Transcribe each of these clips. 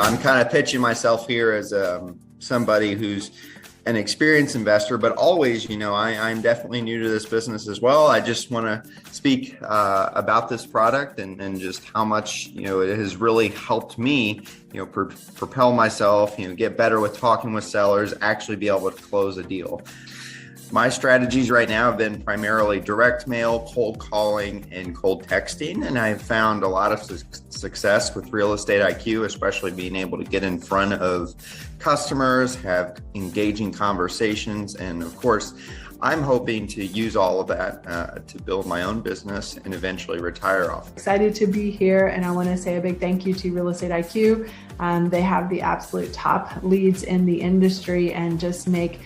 I'm kind of pitching myself here as somebody who's an experienced investor, but always, I'm definitely new to this business as well. I just want to speak about this product and just how much, it has really helped me, propel myself, get better with talking with sellers, actually be able to close a deal. My strategies right now have been primarily direct mail, cold calling, and cold texting, and I've found a lot of success with Real Estate IQ, especially being able to get in front of customers, have engaging conversations, and of course, I'm hoping to use all of that to build my own business and eventually retire off. Excited to be here, and I want to say a big thank you to Real Estate IQ. They have the absolute top leads in the industry and just make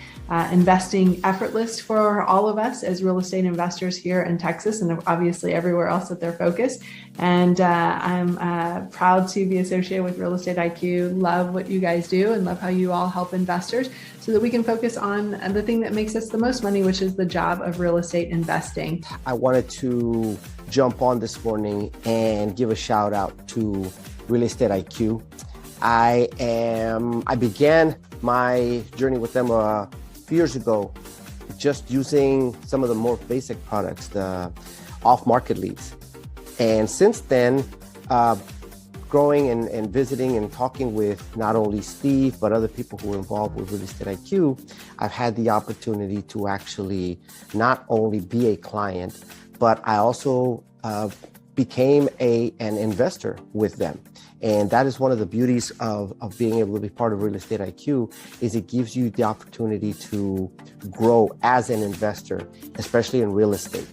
investing effortless for all of us as real estate investors here in Texas and obviously everywhere else that they're focused. And I'm proud to be associated with Real Estate IQ. Love what you guys do and love how you all help investors so that we can focus on the thing that makes us the most money, which is the job of real estate investing. I wanted to jump on this morning and give a shout out to Real Estate IQ. I began my journey with them a few years ago, just using some of the more basic products, the off-market leads. And since then, growing and visiting and talking with not only Steve, but other people who are involved with Real Estate IQ, I've had the opportunity to actually not only be a client, but I also became an investor with them. And that is one of the beauties of being able to be part of Real Estate IQ, is it gives you the opportunity to grow as an investor, especially in real estate.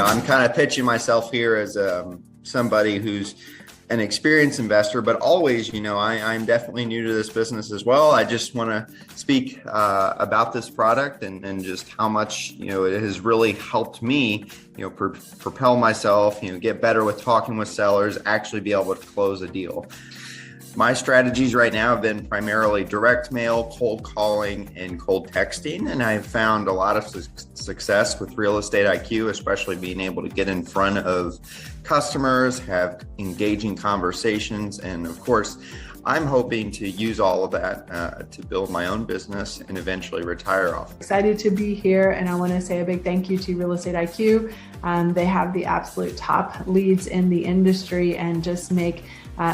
I'm kind of pitching myself here as somebody who's an experienced investor, but always, I'm definitely new to this business as well. I just want to speak about this product and just how much, it has really helped me, propel myself, get better with talking with sellers, actually be able to close a deal. My strategies right now have been primarily direct mail, cold calling, and cold texting. And I've found a lot of success with Real Estate IQ, especially being able to get in front of customers, have engaging conversations. And of course, I'm hoping to use all of that to build my own business and eventually retire off. Excited to be here, and I want to say a big thank you to Real Estate IQ. They have the absolute top leads in the industry and just make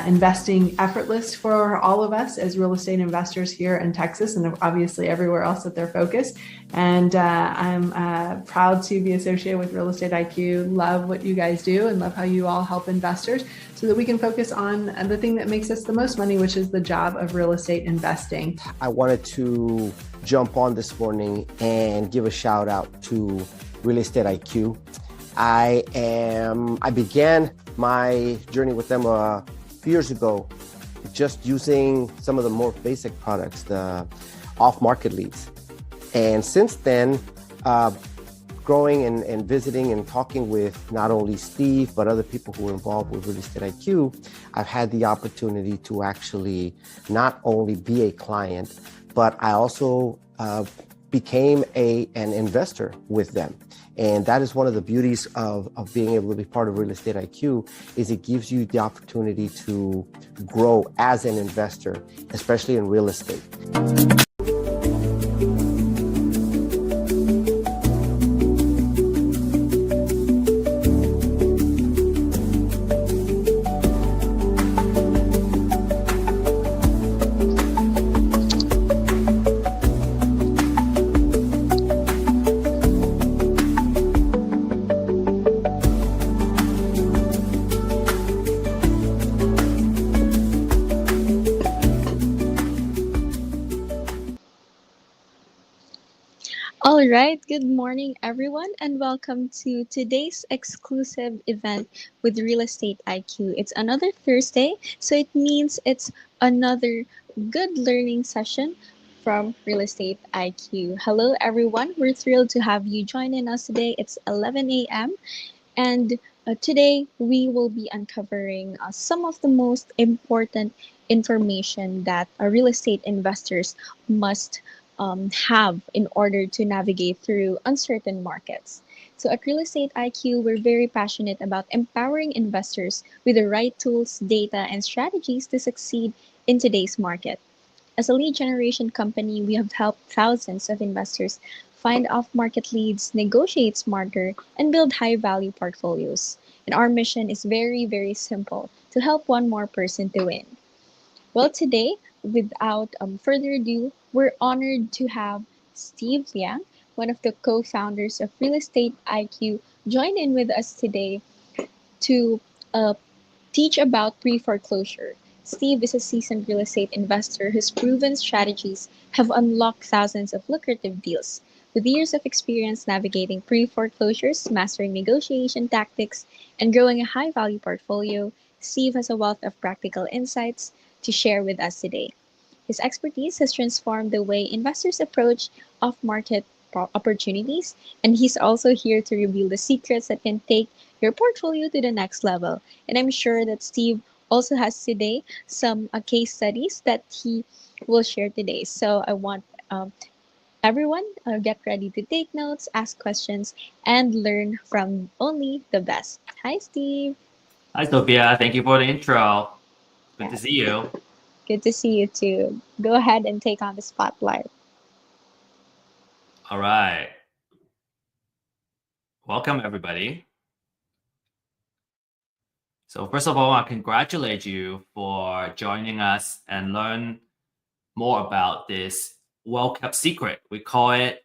investing effortless for all of us as real estate investors here in Texas and obviously everywhere else that they're focused. And I'm proud to be associated with Real Estate IQ. Love what you guys do and love how you all help investors so that we can focus on the thing that makes us the most money, which is the job of real estate investing. I wanted to jump on this morning and give a shout out to Real Estate IQ. I began my journey with them years ago, just using some of the more basic products, the off-market leads. And since then, growing and visiting and talking with not only Steve, but other people who are involved with Real Estate IQ, I've had the opportunity to actually not only be a client, but I also became an investor with them. And that is one of the beauties of being able to be part of Real Estate IQ, is it gives you the opportunity to grow as an investor, especially in real estate. All right, good morning, everyone, and welcome to today's exclusive event with Real Estate IQ. It's another Thursday, so it means it's another good learning session from Real Estate IQ. Hello, everyone. We're thrilled to have you joining us today. It's 11 a.m. And today we will be uncovering some of the most important information that real estate investors must have in order to navigate through uncertain markets. So at Real Estate IQ, we're very passionate about empowering investors with the right tools, data, and strategies to succeed in today's market. As a lead generation company, we have helped thousands of investors find off-market leads, negotiate smarter, and build high-value portfolios. And our mission is very, very simple: to help one more person to win. Well, today, without further ado, we're honored to have Steve Liang, one of the co-founders of Real Estate IQ, join in with us today to teach about pre-foreclosure. Steve is a seasoned real estate investor whose proven strategies have unlocked thousands of lucrative deals. With years of experience navigating pre-foreclosures, mastering negotiation tactics, and growing a high-value portfolio, Steve has a wealth of practical insights to share with us today. His expertise has transformed the way investors approach off-market opportunities, and he's also here to reveal the secrets that can take your portfolio to the next level. And I'm sure that Steve also has today some case studies that he will share today. So I want everyone get ready to take notes, ask questions, and learn from only the best. Hi, Steve. Hi, Sophia. Thank you for the intro. Good to Yeah. see you. Good to see you too. Go ahead and take on the spotlight. All right. Welcome, everybody. So first of all, I congratulate you for joining us and learn more about this well-kept secret. We call it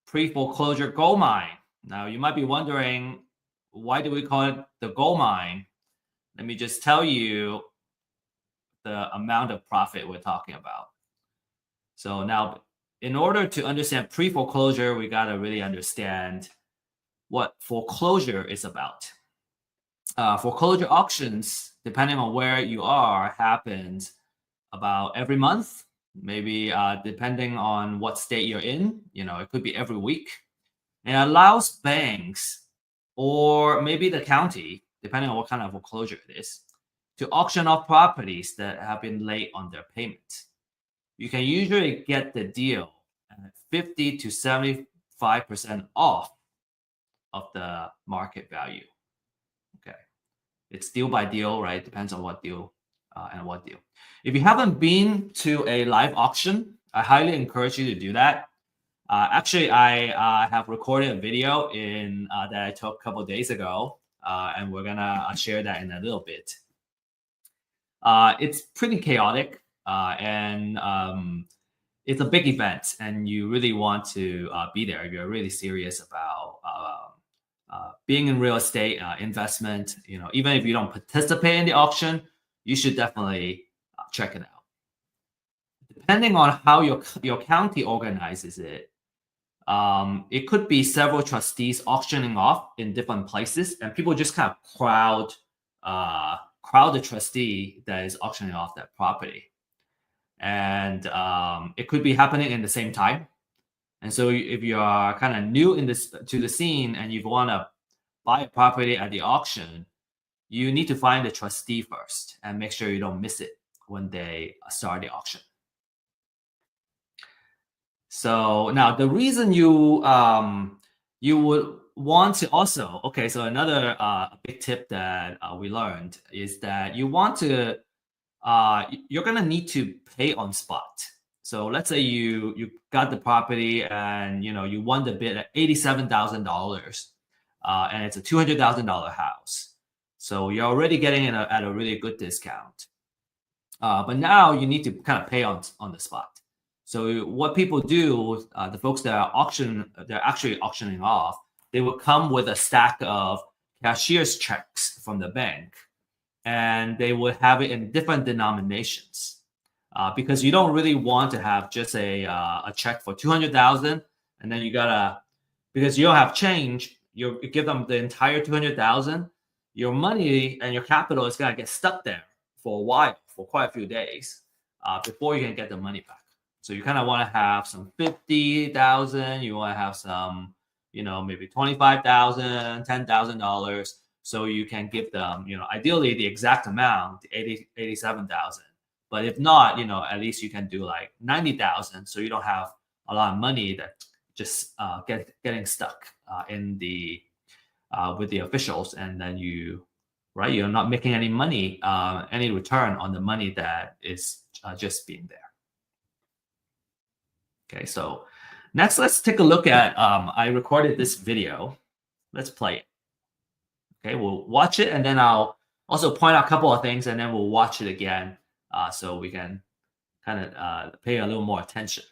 Preforeclosure Goldmine. Now, you might be wondering, why do we call it the gold mine? Let me just tell you the amount of profit we're talking about. So now, in order to understand pre-foreclosure, we got to really understand what foreclosure is about. foreclosure auctions, depending on where you are, happens about every month, maybe depending on what state you're in. It could be every week. And it allows banks or maybe the county, depending on what kind of foreclosure it is, to auction off properties that have been late on their payment. You can usually get the deal at 50 to 75% off of the market value. Okay. It's deal by deal, right? Depends on what deal and what deal. If you haven't been to a live auction, I highly encourage you to do that. Actually, I have recorded a video that I took a couple of days ago, and we're gonna share that in a little bit. It's pretty chaotic, and it's a big event, and you really want to be there if you're really serious about being in real estate investment. Even if you don't participate in the auction, you should definitely check it out. Depending on how your county organizes it, it could be several trustees auctioning off in different places, and people just kind of crowd the trustee that is auctioning off that property. And it could be happening in the same time. And so if you are kind of new to the scene and you want to buy a property at the auction, you need to find the trustee first and make sure you don't miss it when they start the auction. So now the reason you would want to also, okay, so another big tip that we learned is that you want to, you're going to need to pay on spot. So let's say you got the property and you won the bid at $87,000, and it's a $200,000 house. So you're already getting it at a really good discount. But now you need to kind of pay on the spot. So what people do, the folks that are they're actually auctioning off, they will come with a stack of cashier's checks from the bank, and they will have it in different denominations, because you don't really want to have just a check for $200,000, and then because you don't have change, you give them the entire $200,000. Your money and your capital is gonna get stuck there for a while, for quite a few days, before you can get the money back. So you kind of want to have some 50,000. You want to have some, maybe 25,000, $10,000, so you can give them, ideally the exact amount, 87,000. But if not, at least you can do like 90,000, so you don't have a lot of money that just getting stuck in the with the officials, and then you're not making any money, any return on the money that is just being there. Okay, so next, let's take a look at, I recorded this video. Let's play it. Okay, we'll watch it, and then I'll also point out a couple of things, and then we'll watch it again, so we can kind of pay a little more attention.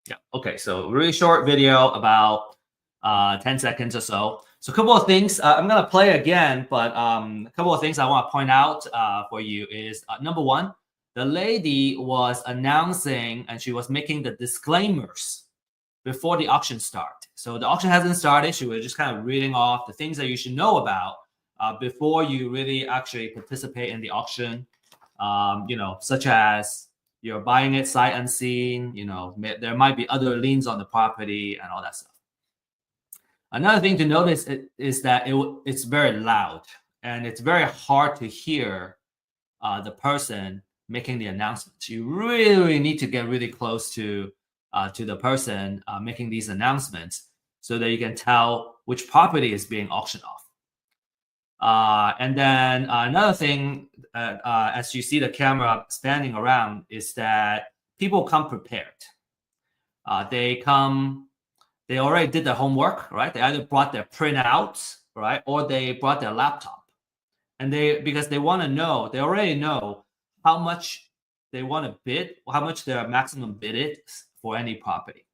Yeah, okay, so really short video, about 10 seconds or so. So a couple of things, I'm gonna play again, but a couple of things I wanna point out for you is, number one, the lady was announcing and she was making the disclaimers before the auction start. So the auction hasn't started, she was just kind of reading off the things that you should know about before you really actually participate in the auction, such as you're buying it sight unseen, there might be other liens on the property and all that stuff. Another thing to notice is that it's very loud, and it's very hard to hear the person making the announcements. You really need to get really close to the person making these announcements so that you can tell which property is being auctioned off. And then another thing, as you see the camera spanning around, is that people come prepared. They already did their homework, right? They either brought their printouts, right, or they brought their laptop, and because they want to know, they already know how much they want to bid, how much their maximum bid is for any property.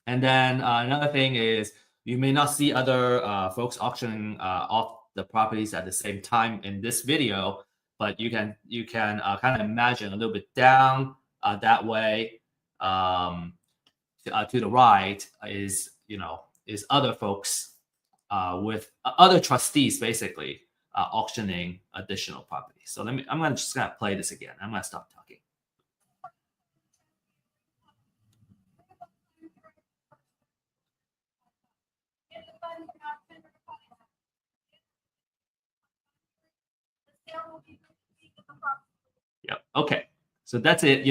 And then another thing is, you may not see other folks auctioning off the properties at the same time in this video, but you can kind of imagine a little bit down that way to the right is other folks with other trustees basically auctioning additional properties. So I'm gonna just play this again. I'm gonna stop talking. Yep. Okay. So that's it.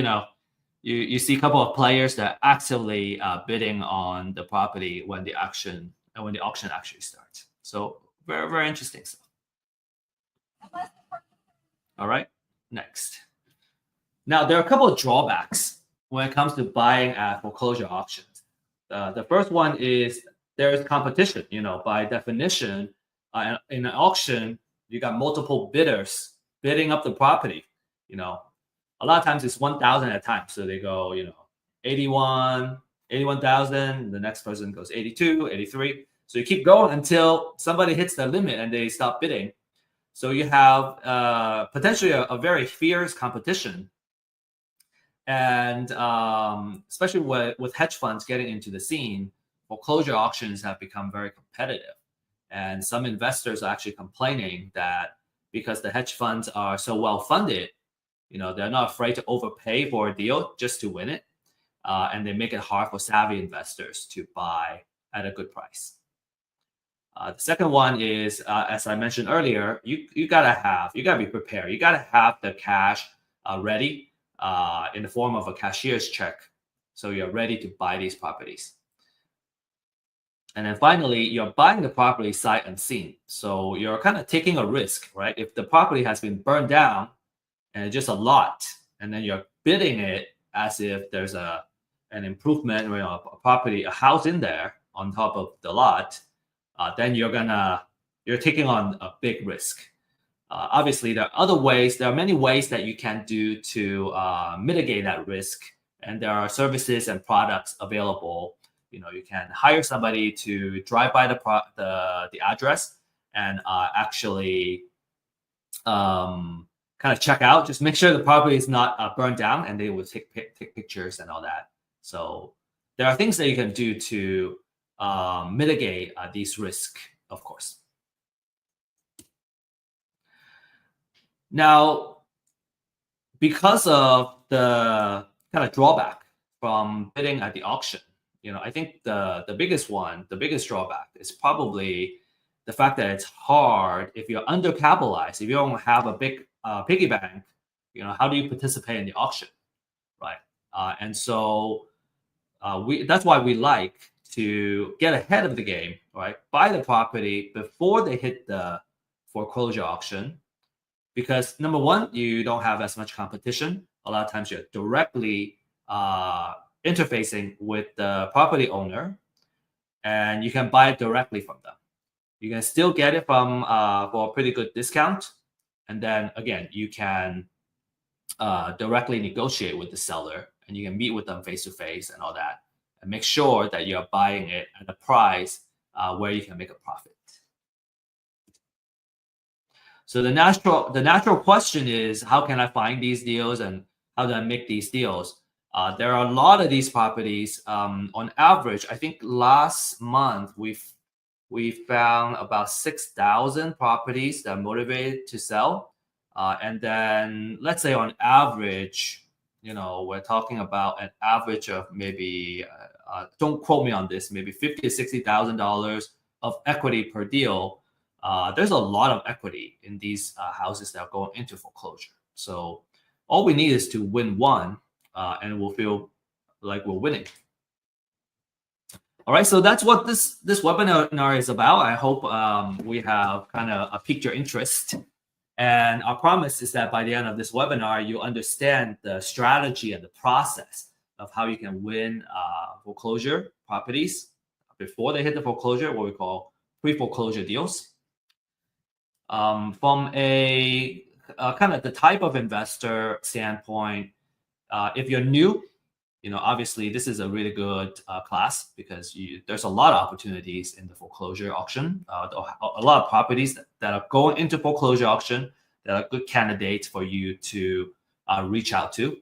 You see a couple of players that are actively bidding on the property when the auction actually starts. So very, very interesting stuff. All right. Next. Now there are a couple of drawbacks when it comes to buying at foreclosure auctions. The first one is there is competition. By definition, in an auction, you got multiple bidders bidding up the property. A lot of times it's 1,000 at a time. So they go, 81,000. The next person goes 82, 83. So you keep going until somebody hits the limit and they stop bidding. So you have potentially a very fierce competition. And especially with hedge funds getting into the scene, foreclosure auctions have become very competitive. And some investors are actually complaining that because the hedge funds are so well funded, they're not afraid to overpay for a deal just to win it. And they make it hard for savvy investors to buy at a good price. The second one is, as I mentioned earlier, you gotta be prepared. You gotta have the cash ready in the form of a cashier's check, so you're ready to buy these properties. And then finally, you're buying the property sight unseen, so you're kind of taking a risk, right? If the property has been burned down and it's just a lot, and then you're bidding it as if there's an improvement, a house in there on top of the lot, then you're taking on a big risk. Obviously, there are many ways that you can do to mitigate that risk, and there are services and products available. You can hire somebody to drive by the address and actually kind of check out, just make sure the property is not burned down, and they will take pictures and all that. So there are things that you can do to mitigate these risks, of course. Now, because of the kind of drawback from bidding at the auction, I think the biggest drawback is probably the fact that it's hard if you're undercapitalized, if you don't have a big piggy bank. How do you participate in the auction, right? And so that's why we like to get ahead of the game, right? Buy the property before they hit the foreclosure auction, because number one, you don't have as much competition. A lot of times you're directly interfacing with the property owner, and you can buy it directly from them. You can still get it from for a pretty good discount, and then again, you can directly negotiate with the seller, and you can meet with them face to face and all that, and make sure that you're buying it at a price where you can make a profit. So the natural question is, how can I find these deals, and how do I make these deals? There are a lot of these properties. On average, I think last month we found about 6,000 properties that are motivated to sell. And then let's say on average, we're talking about an average of maybe, don't quote me on this, maybe $50,000 to $60,000 of equity per deal. There's a lot of equity in these houses that are going into foreclosure. So all we need is to win one, and we'll feel like we're winning. All right, so that's what this webinar is about. I hope we have kind of piqued your interest. And our promise is that by the end of this webinar, you understand the strategy and the process of how you can win foreclosure properties before they hit the foreclosure, what we call pre-foreclosure deals. From a kind of the type of investor standpoint, if you're new obviously this is a really good class because there's a lot of opportunities in the foreclosure auction. A lot of properties that are going into foreclosure auction that are good candidates for you to reach out to.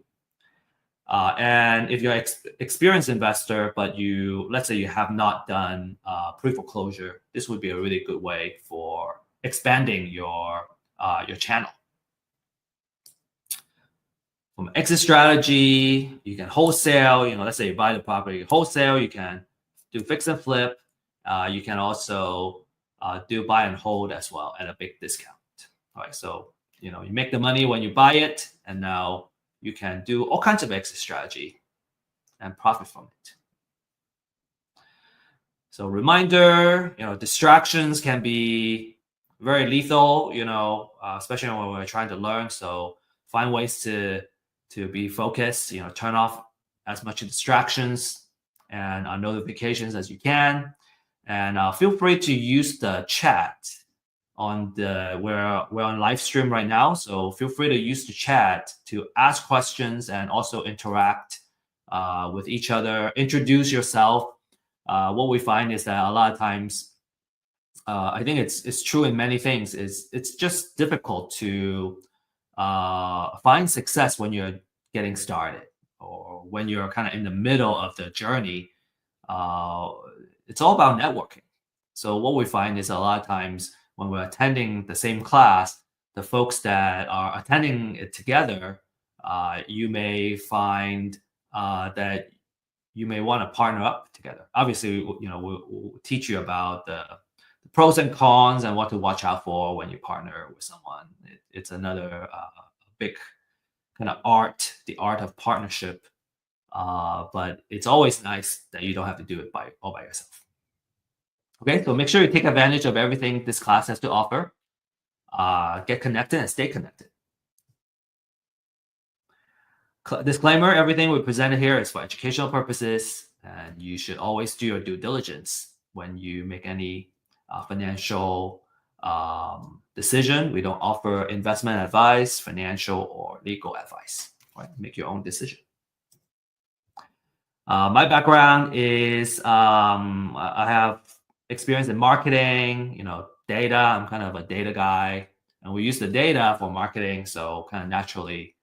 And if you're an experienced investor, but let's say you have not done pre-foreclosure, this would be a really good way for expanding your channel. From exit strategy, you can wholesale. Let's say you buy the property wholesale. You can do fix and flip. You can also do buy and hold as well at a big discount. All right, so you make the money when you buy it, and now you can do all kinds of exit strategy and profit from it. So reminder, distractions can be very lethal, especially when we're trying to learn. So find ways to be focused, turn off as much distractions and notifications as you can. And feel free to use the chat we're on live stream right now. So feel free to use the chat to ask questions and also interact with each other, introduce yourself. What we find is that a lot of times, I think it's true in many things, it's just difficult to find success when you're getting started or when you're kind of in the middle of the journey. It's all about networking. So what we find is a lot of times when we're attending the same class, the folks that are attending it together, you may find that you may want to partner up together. Obviously, we'll teach you about the pros and cons and what to watch out for when you partner with someone. It's another big kind of art, the art of partnership. But it's always nice that you don't have to do it all by yourself. Okay, so make sure you take advantage of everything this class has to offer. Get connected and stay connected. Disclaimer, everything we presented here is for educational purposes, and you should always do your due diligence when you make any financial decision. We don't offer investment advice, financial or legal advice. Right? Make your own decision. My background is I have experience in marketing, data. I'm kind of a data guy, and we use the data for marketing. So kind of naturally,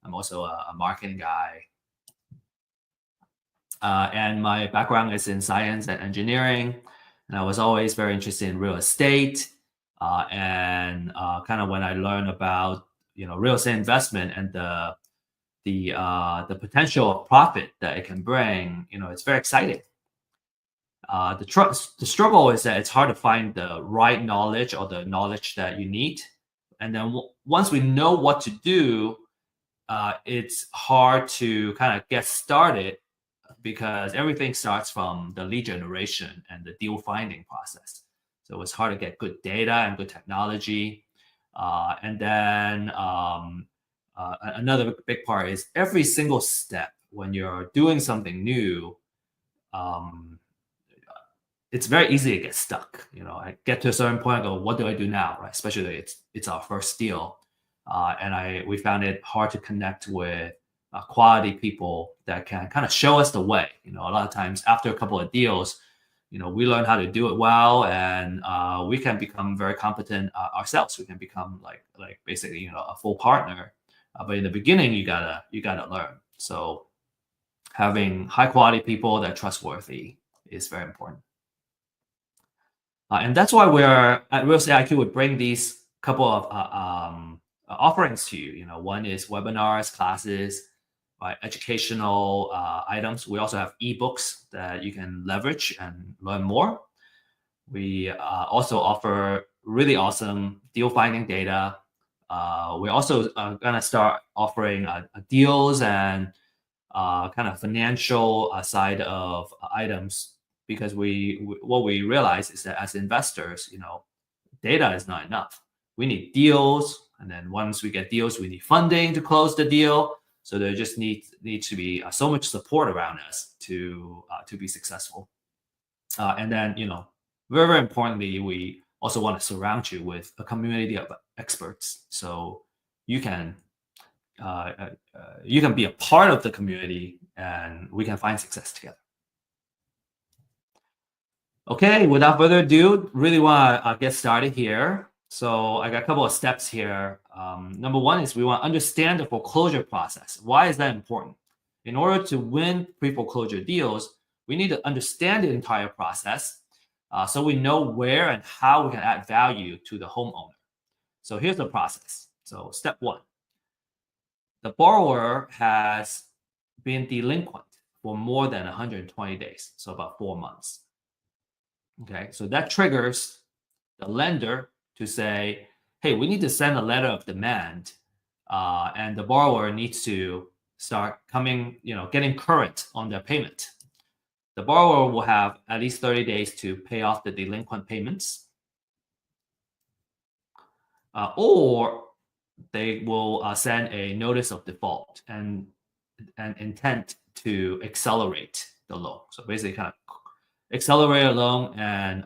I'm also a marketing guy. And my background is in science and engineering, and I was always very interested in real estate. And kind of when I learned about real estate investment and the potential of profit that it can bring, it's very exciting. The struggle is that it's hard to find the right knowledge or the knowledge that you need. And then once we know what to do, it's hard to kind of get started because everything starts from the lead generation and the deal finding process. So it's hard to get good data and good technology. And then another big part is every single step when you're doing something new, it's very easy to get stuck. I get to a certain point and go, what do I do now? Right? Especially it's our first deal. And we found it hard to connect with quality people that can kind of show us the way. A lot of times after a couple of deals, we learn how to do it well, and we can become very competent ourselves. We can become like basically a full partner. But in the beginning, you gotta learn. So having high quality people that are trustworthy is very important. And that's why we're at Real Estate IQ would bring these couple of offerings to you. One is webinars, classes, educational items. We also have ebooks that you can leverage and learn more. We also offer really awesome deal finding data. We're also going to start offering deals and kind of financial side of items, because what we realize is that as investors, data is not enough. We need deals, and then once we get deals, we need funding to close the deal. So there just needs to be so much support around us to be successful. And then very, very importantly, we also want to surround you with a community of experts, so you can you can be a part of the community, and we can find success together. Okay, without further ado, really want to get started here. So I got a couple of steps here. Number one is we want to understand the foreclosure process. Why is that important? In order to win pre-foreclosure deals, we need to understand the entire process so we know where and how we can add value to the homeowner. So here's the process. So step one, the borrower has been delinquent for more than 120 days, so about 4 months. Okay, so that triggers the lender to say, hey, we need to send a letter of demand, and the borrower needs to start getting current on their payment. The borrower will have at least 30 days to pay off the delinquent payments, or they will send a notice of default and an intent to accelerate the loan. So basically kind of accelerate a loan and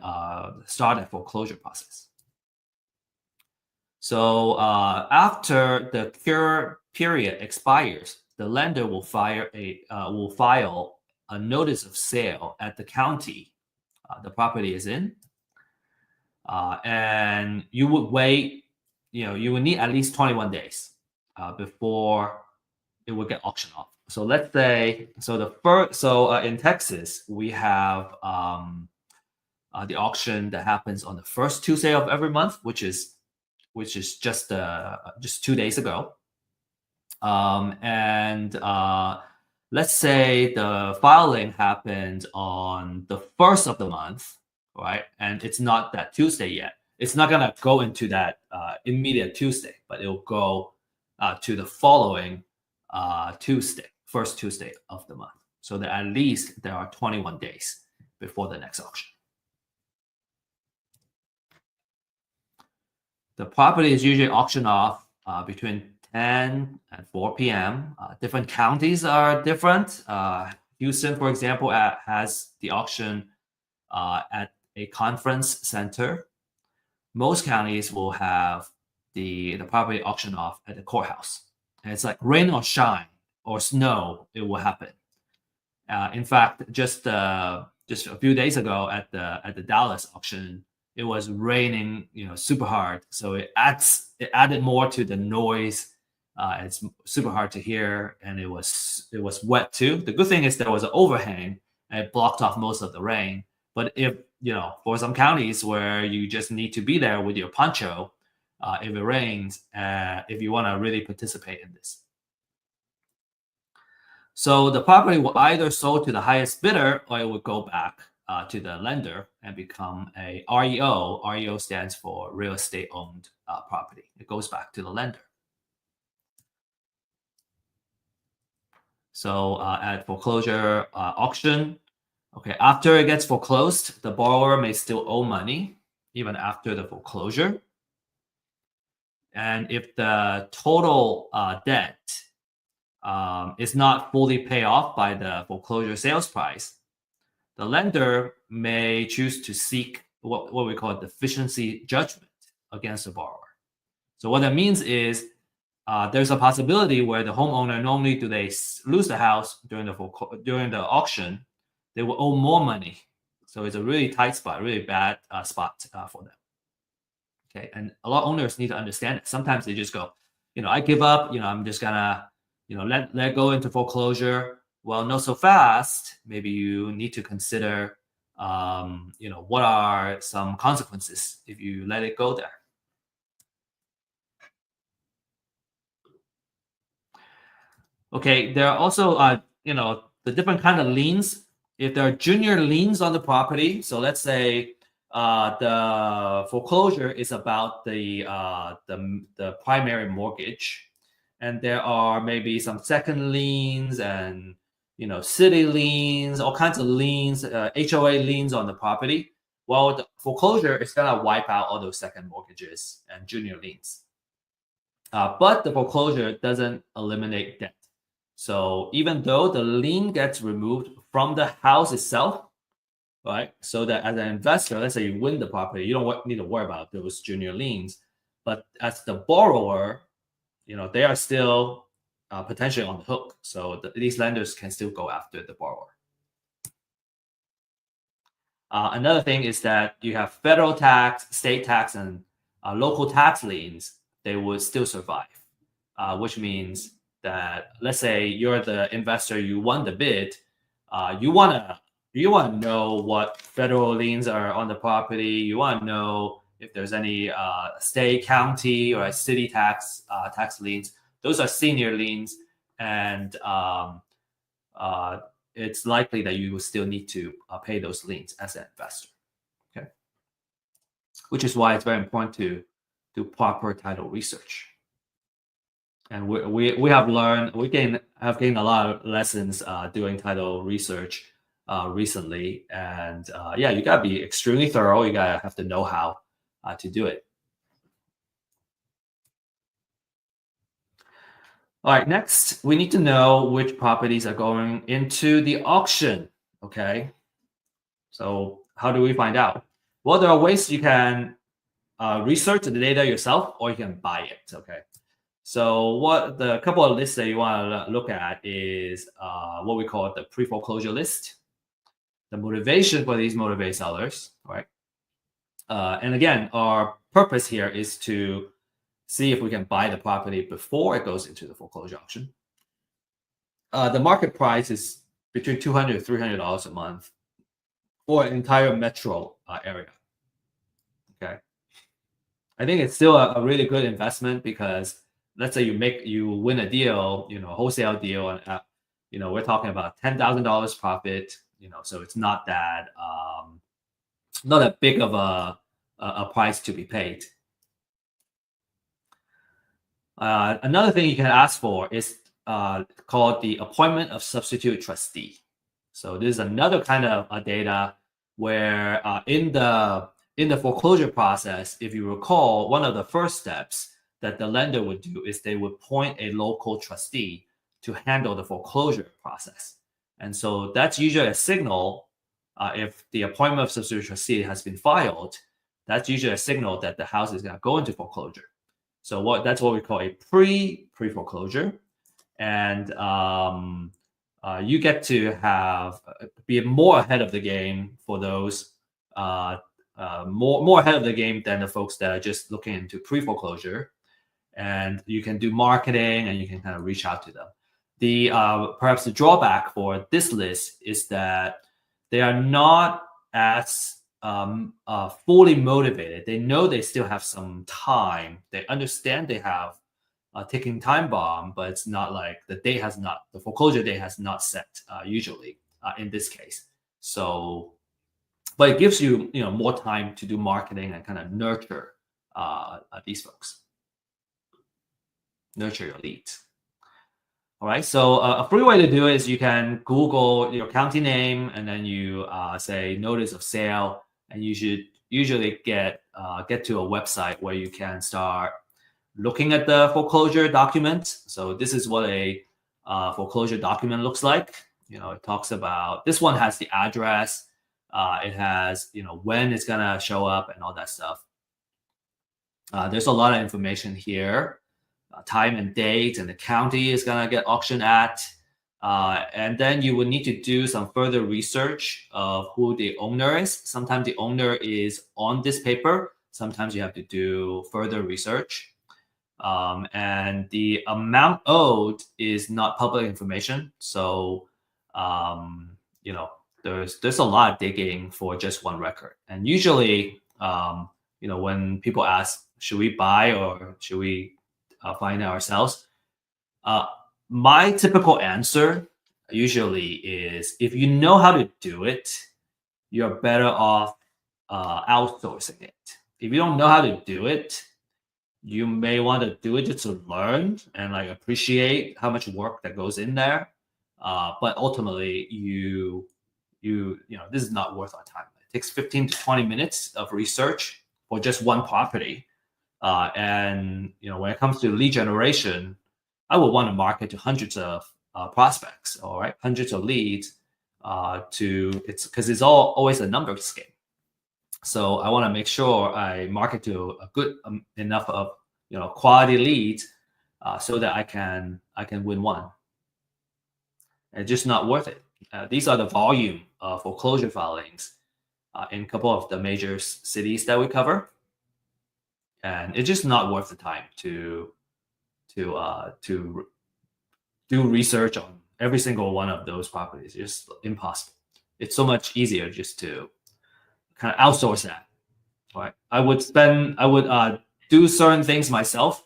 start a foreclosure process. So after the cure period expires, the lender will file a notice of sale at the county the property is in, and you would wait. You would need at least 21 days before it would get auctioned off. So let's say, in Texas, we have the auction that happens on the first Tuesday of every month, which is just 2 days ago. And let's say the filing happened on the first of the month, right? And it's not that Tuesday yet. It's not gonna go into that immediate Tuesday, but it'll go to the following Tuesday, first Tuesday of the month. So that at least there are 21 days before the next auction. The property is usually auctioned off between 10 and 4 p.m. Different counties are different. Houston, for example, has the auction at a conference center. Most counties will have the property auctioned off at the courthouse. And it's like rain or shine or snow, it will happen. In fact, just a few days ago at the Dallas auction, it was raining, super hard. So it added more to the noise. It's super hard to hear, and it was wet too. The good thing is there was an overhang and it blocked off most of the rain. But if for some counties where you just need to be there with your poncho, if it rains, if you want to really participate in this. So the property will either sold to the highest bidder, or it will go back to the lender and become a REO. REO stands for real estate owned property. It goes back to the lender. So at foreclosure auction, okay, after it gets foreclosed, the borrower may still owe money even after the foreclosure. And if the total debt is not fully paid off by the foreclosure sales price, the lender may choose to seek what we call a deficiency judgment against the borrower. So what that means is there's a possibility where the homeowner, normally do they lose the house during the auction, they will owe more money. So it's a really tight spot, really bad spot for them. Okay, and a lot of owners need to understand it. Sometimes they just go, I give up. I'm just gonna, let go into foreclosure. Well, not so fast. Maybe you need to consider, what are some consequences if you let it go there. Okay, there are also, the different kind of liens. If there are junior liens on the property, so let's say the foreclosure is about the primary mortgage, and there are maybe some second liens and city liens, all kinds of liens, HOA liens on the property. Well, the foreclosure is gonna wipe out all those second mortgages and junior liens, but the foreclosure doesn't eliminate debt. So even though the lien gets removed from the house itself, right? So that as an investor, let's say you win the property, you don't need to worry about those junior liens. But as the borrower, they are still potentially on the hook. So these lenders can still go after the borrower. Another thing is that you have federal tax, state tax, and local tax liens. They would still survive, which means that, let's say you're the investor, you won the bid, you wanna know what federal liens are on the property. You want to know if there's any state, county, or city tax liens. Those are senior liens, and it's likely that you will still need to pay those liens as an investor. Okay, which is why it's very important to do proper title research. And we have learned, have gained a lot of lessons doing title research recently. And yeah, you gotta be extremely thorough. You gotta have the know-how to do it. All right, next, we need to know which properties are going into the auction, okay? So how do we find out? Well, there are ways you can research the data yourself, or you can buy it, okay? So what the couple of lists that you want to look at is what we call the pre-foreclosure list, the motivation for these motivated sellers, right? And again, our purpose here is to see if we can buy the property before it goes into the foreclosure auction. The market price is between $200 to $300 a month for an entire metro area. Okay, I think it's still a really good investment, because let's say you win a deal, a wholesale deal, and we're talking about $10,000 profit. So it's not that not that big of a price to be paid. Another thing you can ask for is called the appointment of substitute trustee. So this is another kind of data where in the foreclosure process, if you recall, one of the first steps that the lender would do is they would appoint a local trustee to handle the foreclosure process. And so that's usually a signal, if the appointment of substitute trustee has been filed, that's usually a signal that the house is going to go into foreclosure. So that's what we call a pre-foreclosure. And you get to be more ahead of the game for those, more ahead of the game than the folks that are just looking into pre-foreclosure. And you can do marketing, and you can kind of reach out to them. Perhaps the drawback for this list is that they are not as fully motivated. They know they still have some time. They understand they have a ticking time bomb, but it's not like the foreclosure date has not set usually in this case. So, but it gives you more time to do marketing and kind of nurture these folks, nurture your leads. All right, so a free way to do it is you can Google your county name, and then you say notice of sale, and you should usually get to a website where you can start looking at the foreclosure document. So this is what a foreclosure document looks like. It talks about, this one has the address, it has when it's gonna show up and all that stuff. There's a lot of information here. Time and date, and the county is going to get auctioned at. And then you will need to do some further research of who the owner is. Sometimes the owner is on this paper. Sometimes you have to do further research. And the amount owed is not public information. So, there's a lot of digging for just one record. And usually, when people ask, should we buy or should we find it ourselves? My typical answer usually is, if you know how to do it, you're better off outsourcing it. If you don't know how to do it, you may want to do it just to learn and appreciate how much work that goes in there. But ultimately, this is not worth our time. It takes 15 to 20 minutes of research for just one property. And when it comes to lead generation, I would want to market to hundreds of prospects, all right, hundreds of leads, because it's always a numbers game. So I want to make sure I market to a good enough of quality leads, so that I can I can win one. It's just not worth it. These are the volume of foreclosure filings in a couple of the major cities that we cover, and it's just not worth the time to do research on every single one of those properties. It's just impossible. It's so much easier just to kind of outsource that. Right? I would do certain things myself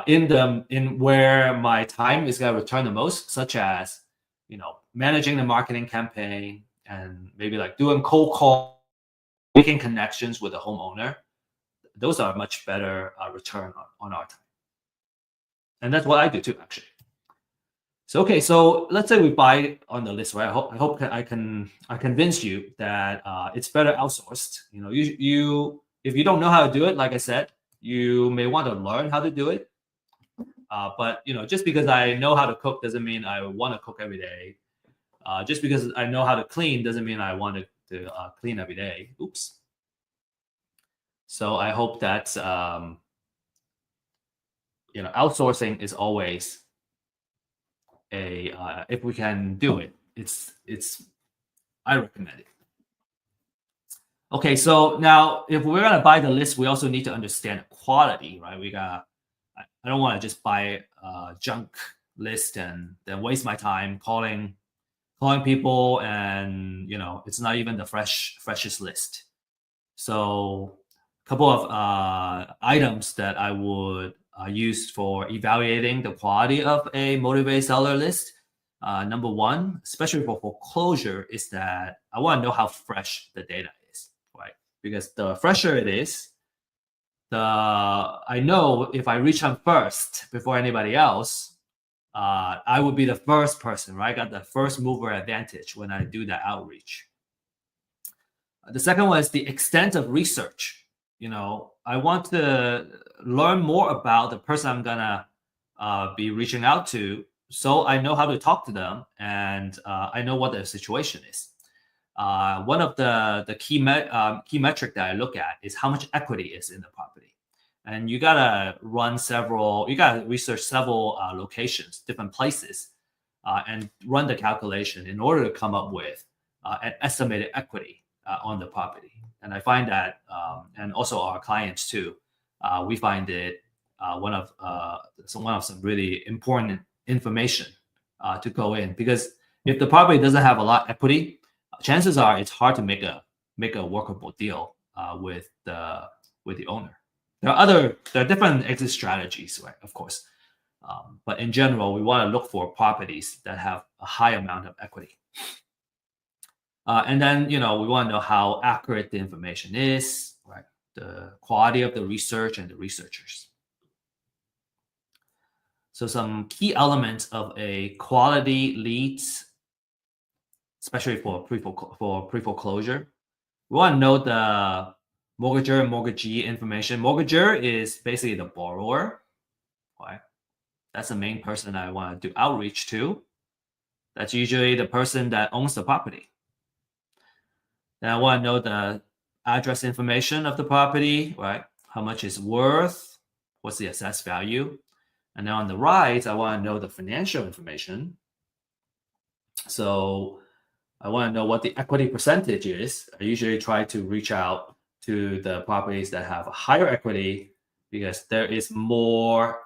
in where my time is going to return the most, such as managing the marketing campaign and maybe like doing cold call, making connections with the homeowner. Those are much better return on our time, and that's what I do too, actually. So okay, so let's say we buy on the list, right? I hope I can convince you that it's better outsourced. You if you don't know how to do it, like I said, you may want to learn how to do it. But just because I know how to cook doesn't mean I want to cook every day. Just because I know how to clean doesn't mean I want to clean every day. Oops. So I hope that outsourcing is always if we can do it, I recommend it. Okay, so now if we're gonna buy the list, we also need to understand the quality, right? I don't want to just buy a junk list and then waste my time calling people, and it's not even the freshest list. So a couple of items that I would use for evaluating the quality of a motivated seller list. Number one, especially for foreclosure, is that I want to know how fresh the data is, right? Because the fresher it is, I know if I reach them first before anybody else, I would be the first person, right? I got the first mover advantage when I do that outreach. The second one is the extent of research. I want to learn more about the person I'm gonna be reaching out to, so I know how to talk to them, and I know what their situation is. One of the key metric that I look at is how much equity is in the property, and you gotta research several locations, different places, and run the calculation in order to come up with an estimated equity on the property. And I find that, and also our clients too, we find it one of some really important information to go in, because if the property doesn't have a lot of equity, chances are it's hard to make a workable deal with the owner. There are different exit strategies, right? Of course, but in general, we want to look for properties that have a high amount of equity. And then, we want to know how accurate the information is, right? The quality of the research and the researchers. So some key elements of a quality leads, especially for pre-foreclosure. We want to know the mortgager and mortgagee information. Mortgager is basically the borrower, right? That's the main person I want to do outreach to. That's usually the person that owns the property. Then I want to know the address information of the property, right? How much it's worth, what's the assessed value. And then on the right, I want to know the financial information. So I want to know what the equity percentage is. I usually try to reach out to the properties that have a higher equity, because there is more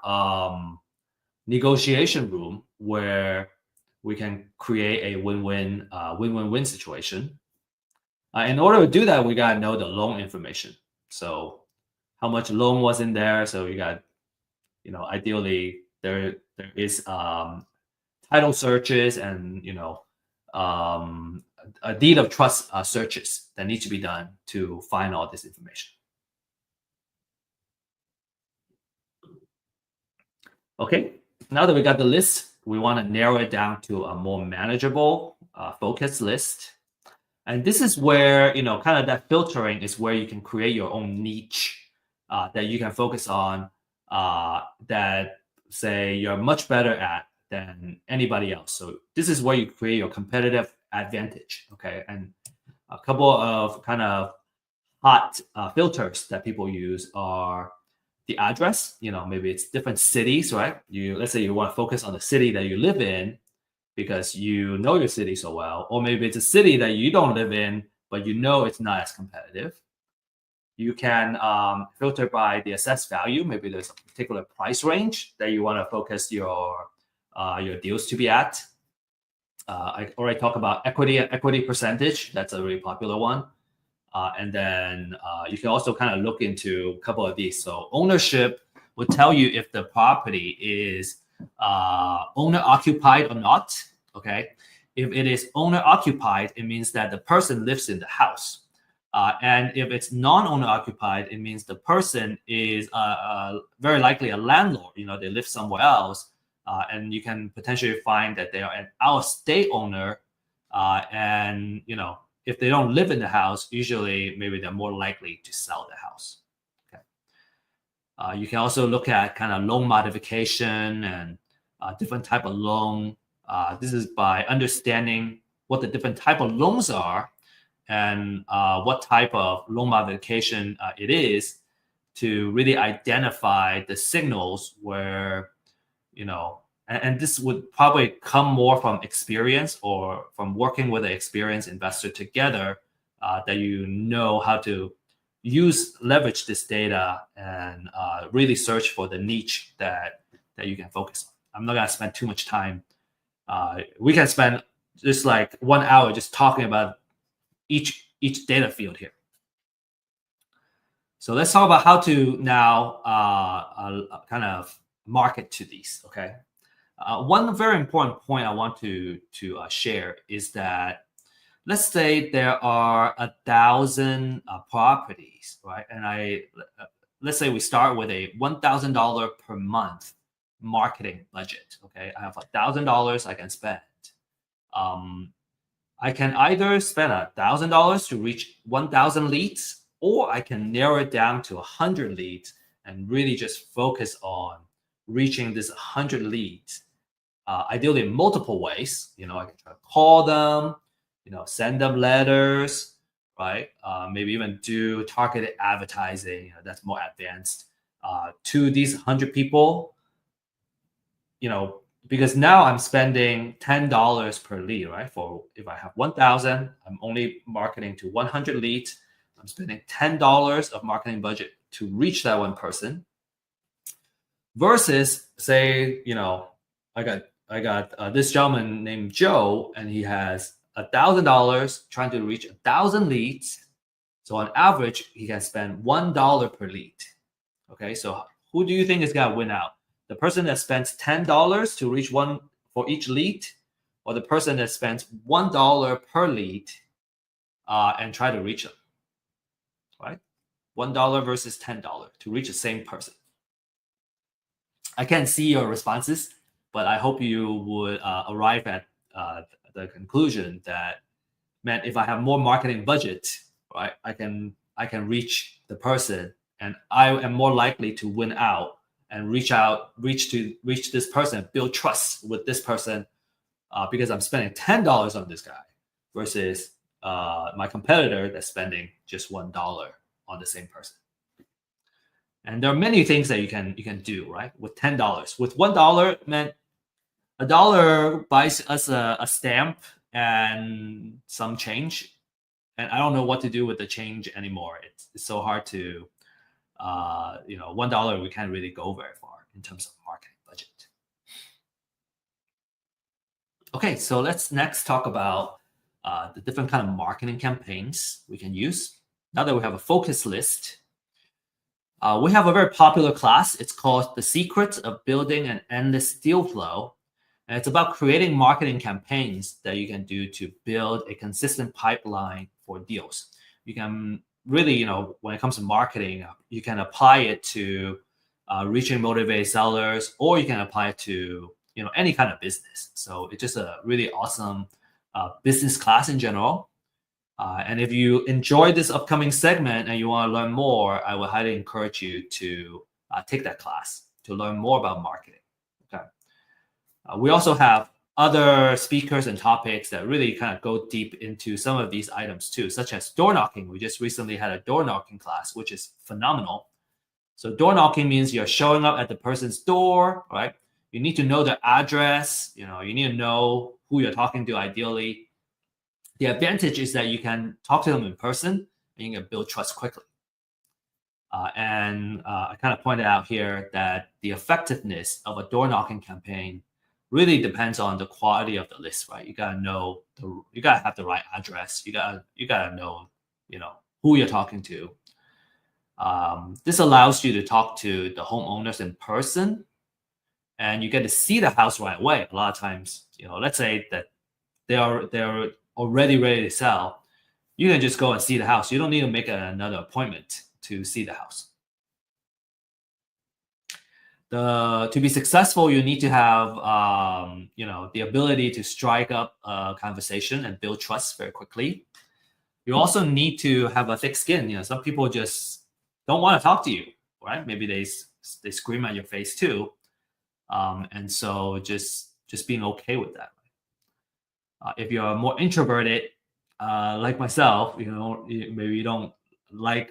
negotiation room where we can create a win-win situation. In order to do that, we got to know the loan information. So how much loan was in there. So you got, ideally there is title searches and, a deed of trust searches that need to be done to find all this information. Okay, now that we got the list, we want to narrow it down to a more manageable, focused list. And this is where, kind of that filtering is where you can create your own niche that you can focus on, that, say, you're much better at than anybody else. So this is where you create your competitive advantage, okay? And a couple of kind of hot filters that people use are the address. Maybe it's different cities, right? Let's say you want to focus on the city that you live in because you know your city so well, or maybe it's a city that you don't live in, but it's not as competitive. You can filter by the assessed value. Maybe there's a particular price range that you want to focus your deals to be at. I already talked about equity percentage. That's a really popular one. And then you can also kind of look into a couple of these. So ownership would tell you if the property is owner occupied or not. Okay. If it is owner occupied, it means that the person lives in the house. And if it's non-owner occupied, it means the person is very likely a landlord. They live somewhere else. And you can potentially find that they are an out-of-state owner. And, if they don't live in the house, usually maybe they're more likely to sell the house. Okay. You can also look at kind of loan modification and different type of loan. This is by understanding what the different type of loans are and what type of loan modification it is to really identify the signals where, and this would probably come more from experience or from working with an experienced investor together, that how to leverage this data and really search for the niche that you can focus on. I'm not gonna spend too much time. We can spend just like 1 hour just talking about each data field here. So let's talk about how to now kind of market to these. Okay. One very important point I want to share is that let's say there are 1,000 properties, right? And let's say we start with a $1,000 per month marketing budget. Okay, I have $1,000 I can spend. I can either spend $1,000 to reach 1,000 leads, or I can narrow it down to 100 leads and really just focus on reaching this 100 leads. Ideally in multiple ways. I can try to call them, send them letters, right? Maybe even do targeted advertising. That's more advanced to these 100 people. Because now I'm spending $10 per lead, right? For if I have 1,000, I'm only marketing to 100 leads. I'm spending $10 of marketing budget to reach that one person. Versus, say, I got this gentleman named Joe, and he has $1,000 trying to reach 1,000 leads. So on average, he can spend $1 per lead. Okay, so who do you think is gonna win out? The person that spends $10 to reach one for each lead, or the person that spends $1 per lead and try to reach them, right? $1 versus $10 to reach the same person. I can't see your responses, but I hope you would arrive at the conclusion that, man, if I have more marketing budget, right, I can reach the person, and I am more likely to win out and reach this person, build trust with this person, because I'm spending $10 on this guy versus my competitor that's spending just $1 on the same person. And there are many things that you can do, right? With $10, with $1, man, $1 buys us a stamp and some change, and I don't know what to do with the change anymore. It's so hard to. $1 we can't really go very far in terms of marketing budget. Okay, so let's next talk about the different kind of marketing campaigns we can use. Now that we have a focus list, we have a very popular class. It's called The Secret of Building an Endless Deal Flow. And it's about creating marketing campaigns that you can do to build a consistent pipeline for deals. You can really, when it comes to marketing, you can apply it to reaching motivated sellers, or you can apply it to, any kind of business. So it's just a really awesome business class in general. And if you enjoy this upcoming segment and you want to learn more, I would highly encourage you to take that class to learn more about marketing. Okay. We also have other speakers and topics that really kind of go deep into some of these items too, such as door knocking. We just recently had a door knocking class, which is phenomenal. So door knocking means you're showing up at the person's door, right? You need to know their address. You need to know who you're talking to ideally. The advantage is that you can talk to them in person and you can build trust quickly. I kind of pointed out here that the effectiveness of a door knocking campaign really depends on the quality of the list, right? You gotta know you gotta have the right address. You gotta know, who you're talking to. This allows you to talk to the homeowners in person, and you get to see the house right away. A lot of times, let's say that they're already ready to sell. You can just go and see the house. You don't need to make another appointment to see the house. To be successful, you need to have the ability to strike up a conversation and build trust very quickly. You also need to have a thick skin. Some people just don't want to talk to you, right? Maybe they scream at your face too, and so just being okay with that. If you're more introverted, like myself, maybe you don't like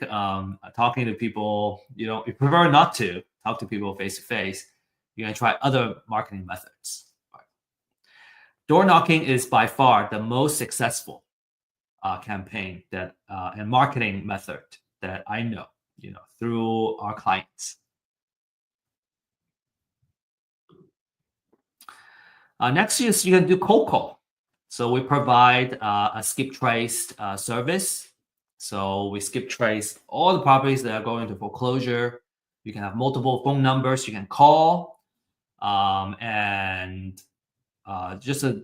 talking to people. You prefer not to talk to people face to face. You're gonna try other marketing methods. Right. Door knocking is by far the most successful campaign and marketing method that I know. Through our clients. Next is you can do cold call. So we provide a skip trace service. So we skip trace all the properties that are going into foreclosure. You can have multiple phone numbers you can call, and just a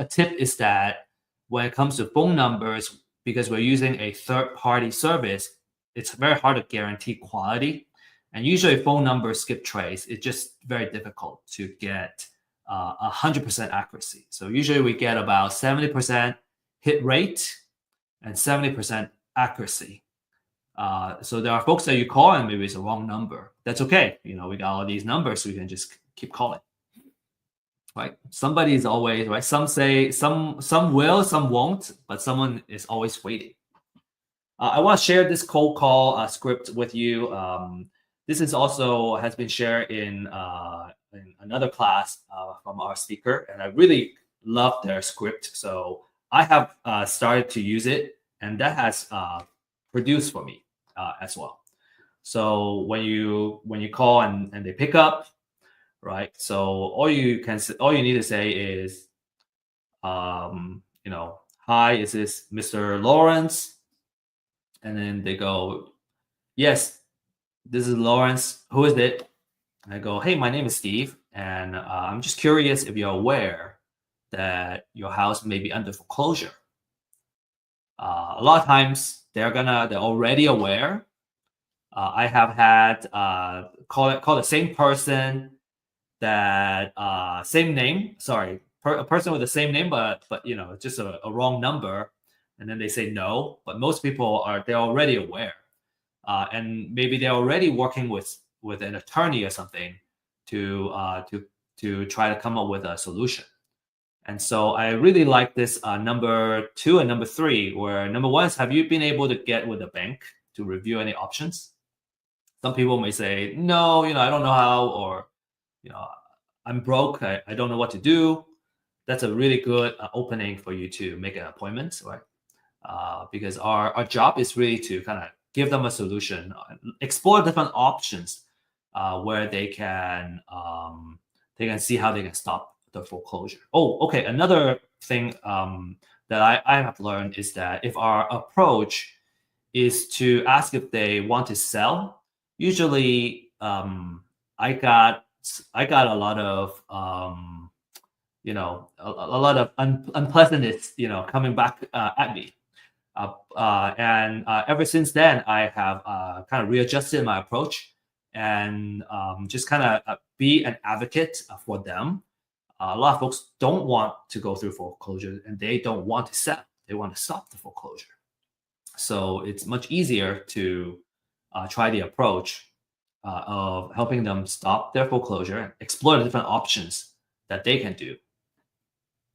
tip is that when it comes to phone numbers, because we're using a third-party service, it's very hard to guarantee quality. And usually phone number skip trace, it's just very difficult to get 100% accuracy. So usually we get about 70% hit rate and 70% accuracy. So there are folks that you call and maybe it's a wrong number. That's okay. We got all these numbers, so we can just keep calling. Right? Somebody is always right. Some say some will, some won't, but someone is always waiting. I want to share this cold call script with you. This is also has been shared in another class from our speaker, and I really love their script. So I have started to use it, and that has produced for me as well. So when you call and they pick up. Right. So all you need to say is, hi, is this Mr. Lawrence? And then they go, yes, this is Lawrence. Who is it? And I go, hey, my name is Steve, and I'm just curious if you're aware that your house may be under foreclosure. A lot of times they're already aware. I have had call the same person. That same name, a person with the same name, but just a wrong number, and then they say no. But most people they're already aware, and maybe they're already working with an attorney or something to try to come up with a solution. And so I really like this number 2 and number 3, where number 1 is, have you been able to get with a bank to review any options? Some people may say no, I don't know how, or I'm broke. I don't know what to do. That's a really good opening for you to make an appointment, right? Because our job is really to kind of give them a solution, explore different options where they can see how they can stop the foreclosure. Oh, okay. Another thing that I have learned is that if our approach is to ask if they want to sell, usually I got a lot of a lot of unpleasantness coming back at me, and ever since then I have kind of readjusted my approach and just kind of be an advocate for them. A lot of folks don't want to go through foreclosure and they don't want to sell. They want to stop the foreclosure. So it's much easier to try the approach of helping them stop their foreclosure and explore the different options that they can do.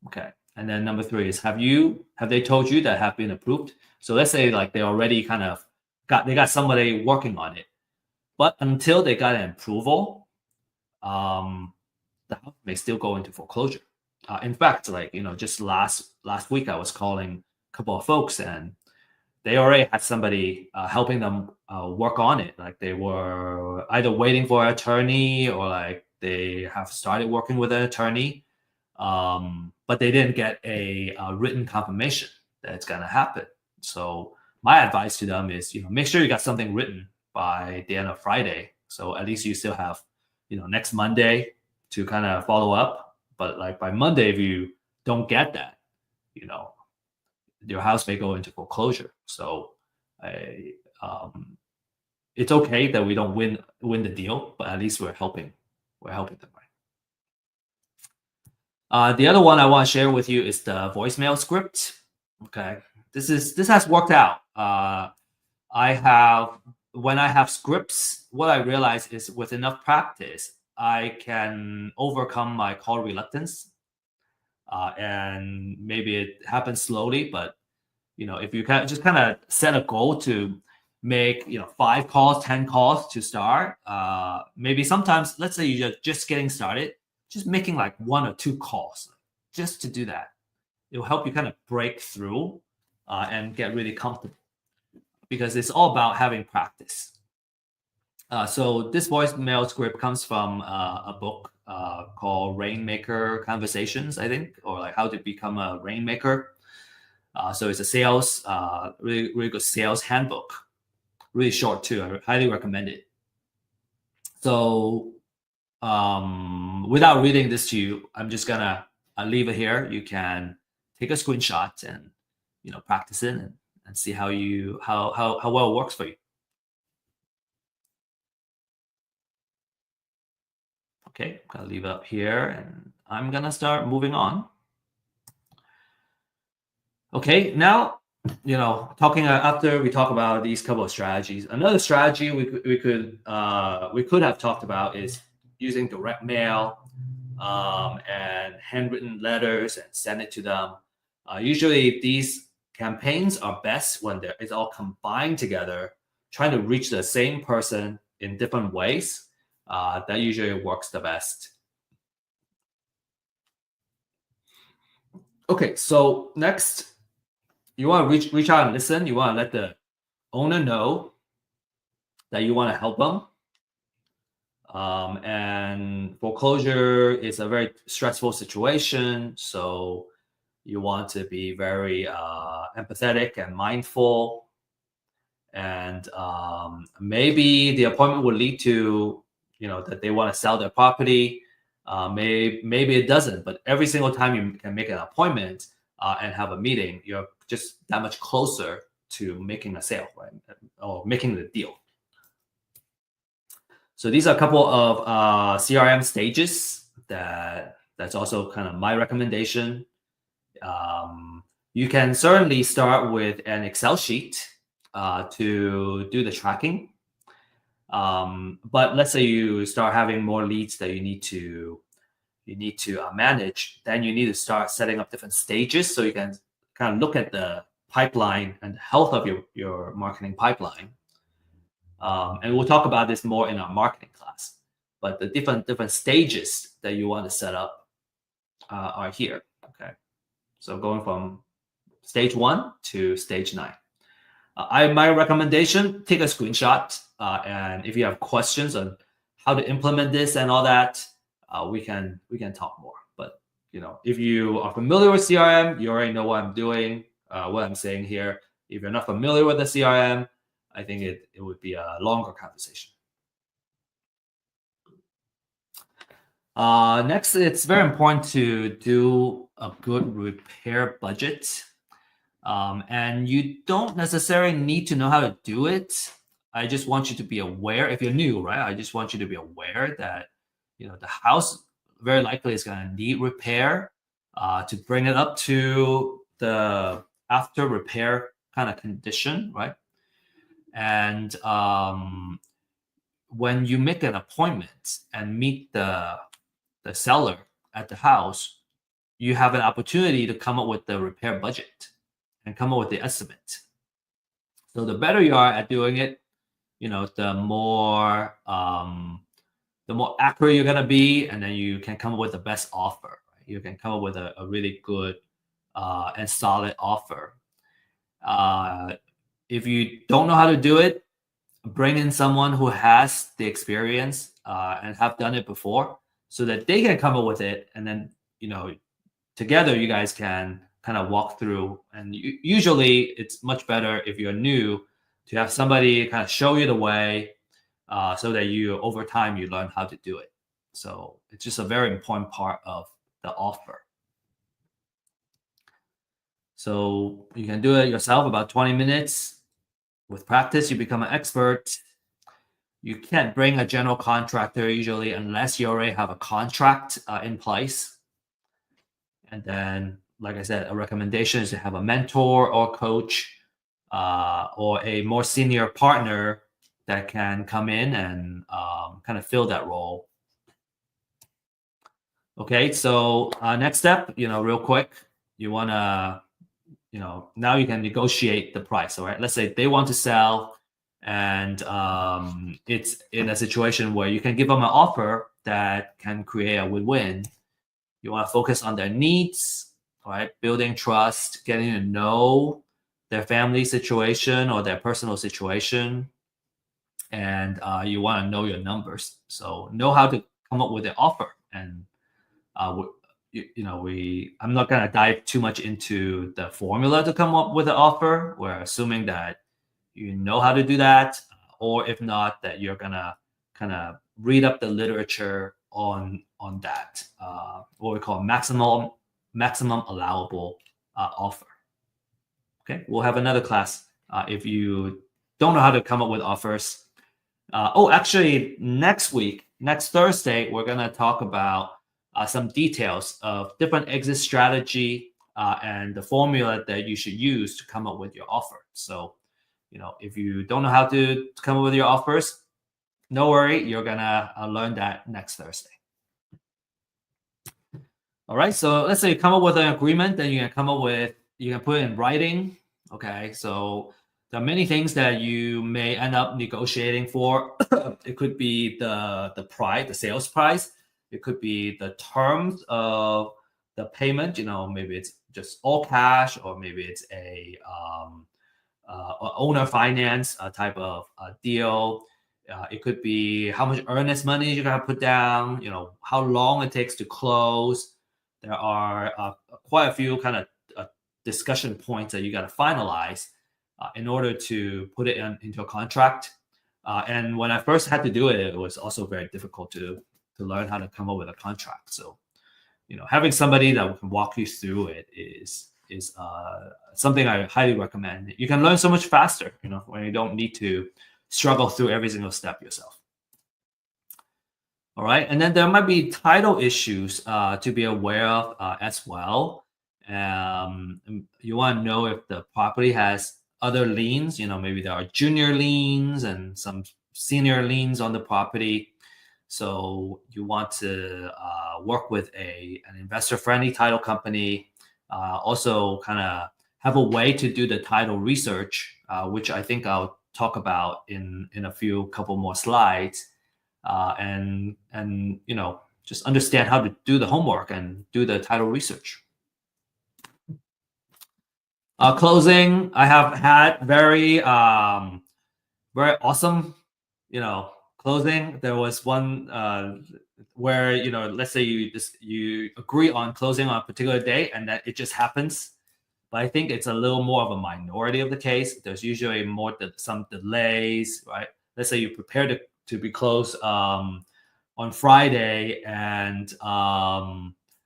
Okay. And then number 3 is, have they told you that have been approved? So let's say like they already kind of got somebody working on it, but until they got an approval, the house may still go into foreclosure. In fact, like, just last week I was calling a couple of folks, and they already had somebody helping them work on it. Like, they were either waiting for an attorney, or like they have started working with an attorney, but they didn't get a written confirmation that it's gonna happen. So my advice to them is, make sure you got something written by the end of Friday, so at least you still have, next Monday to kind of follow up. But like by Monday, if you don't get that, your house may go into foreclosure. So it's okay that we don't win the deal, but at least we're helping them, right? The other one I want to share with you is the voicemail script. Okay, this has worked out. When I have scripts, what I realize is with enough practice, I can overcome my call reluctance. And maybe it happens slowly, but if you can just kind of set a goal to make 5 calls, 10 calls to start, maybe sometimes, let's say you're just getting started, just making like 1 or 2 calls just to do that. It will help you kind of break through and get really comfortable, because it's all about having practice. So this voicemail script comes from a book called Rainmaker Conversations, I think, or like How to Become a Rainmaker. So it's a sales, really good sales handbook. Really short too. I highly recommend it. So without reading this to you, I'm just gonna leave it here. You can take a screenshot and practice it and see how well it works for you. Okay, I'm gonna leave it up here, and I'm gonna start moving on. Okay, now talking after we talk about these couple of strategies, another strategy we could have talked about is using direct mail and handwritten letters and send it to them. Usually these campaigns are best when it's all combined together, trying to reach the same person in different ways. That usually works the best. Okay, so next, you want to reach out and listen. You want to let the owner know that you want to help them. And foreclosure is a very stressful situation, so you want to be very empathetic and mindful. And maybe the appointment will lead to that they want to sell their property. Maybe it doesn't, but every single time you can make an appointment and have a meeting, you're just that much closer to making a sale, right? Or making the deal. So these are a couple of CRM stages that's also kind of my recommendation. You can certainly start with an Excel sheet to do the tracking. But let's say you start having more leads that you need to manage, then you need to start setting up different stages so you can kind of look at the pipeline and the health of your marketing pipeline. And we'll talk about this more in our marketing class. But the different stages that you want to set up are here. Okay, so going from stage 1 to stage 9. My recommendation: take a screenshot, and if you have questions on how to implement this and all that, we can talk more. But if you are familiar with CRM, you already know what I'm doing, what I'm saying here. If you're not familiar with the CRM, I think it would be a longer conversation. Next, it's very important to do a good repair budget. And you don't necessarily need to know how to do it. I just want you to be aware. If you're new, right? I just want you to be aware that the house very likely is going to need repair to bring it up to the after repair kind of condition, right? And when you make an appointment and meet the seller at the house, you have an opportunity to come up with the repair budget and come up with the estimate. So the better you are at doing it, the more accurate you're gonna be, and then you can come up with the best offer. Right? You can come up with a really good and solid offer. If you don't know how to do it, bring in someone who has the experience and have done it before, so that they can come up with it, and then together you guys can kind of walk through. And usually it's much better if you're new to have somebody kind of show you the way, so that over time you learn how to do it. So it's just a very important part of the offer. So you can do it yourself, about 20 minutes. With practice, you become an expert. You can't bring a general contractor usually unless you already have a contract in place. And then, like I said, a recommendation is to have a mentor or coach or a more senior partner that can come in and kind of fill that role. Okay, so next step, real quick, you want to, now you can negotiate the price. All right, let's say they want to sell, and it's in a situation where you can give them an offer that can create a win-win. You want to focus on their needs, all right, building trust, getting to know their family situation or their personal situation, and you want to know your numbers. So know how to come up with an offer. And I'm not going to dive too much into the formula to come up with an offer. We're assuming that you know how to do that, or if not, that you're gonna kind of read up the literature on that, what we call maximum allowable offer. Okay, we'll have another class if you don't know how to come up with offers. Actually, next Thursday, we're gonna talk about some details of different exit strategy and the formula that you should use to come up with your offer. So, if you don't know how to come up with your offers, no worry, you're gonna learn that next Thursday. All right, so let's say you come up with an agreement, then you can put it in writing. Okay, so there are many things that you may end up negotiating for. It could be the price, the sales price. It could be the terms of the payment. Maybe it's just all cash, or maybe it's a owner finance type of deal. It could be how much earnest money you gotta put down. How long it takes to close. There are quite a few kind of discussion points that you gotta finalize in order to put it into a contract. And when I first had to do it, it was also very difficult to learn how to come up with a contract. So, having somebody that can walk you through it is something I highly recommend. You can learn so much faster, when you don't need to struggle through every single step yourself. All right, and then there might be title issues to be aware of as well. You want to know if the property has other liens. Maybe there are junior liens and some senior liens on the property. So you want to work with an investor-friendly title company. Also, kind of have a way to do the title research, which I think I'll talk about in a couple more slides. And just understand how to do the homework and do the title research. Closing, I have had very awesome, closing. There was one where let's say you agree on closing on a particular day, and that it just happens. But I think it's a little more of a minority of the case. There's usually some delays, right? Let's say you prepare to be closed on Friday, and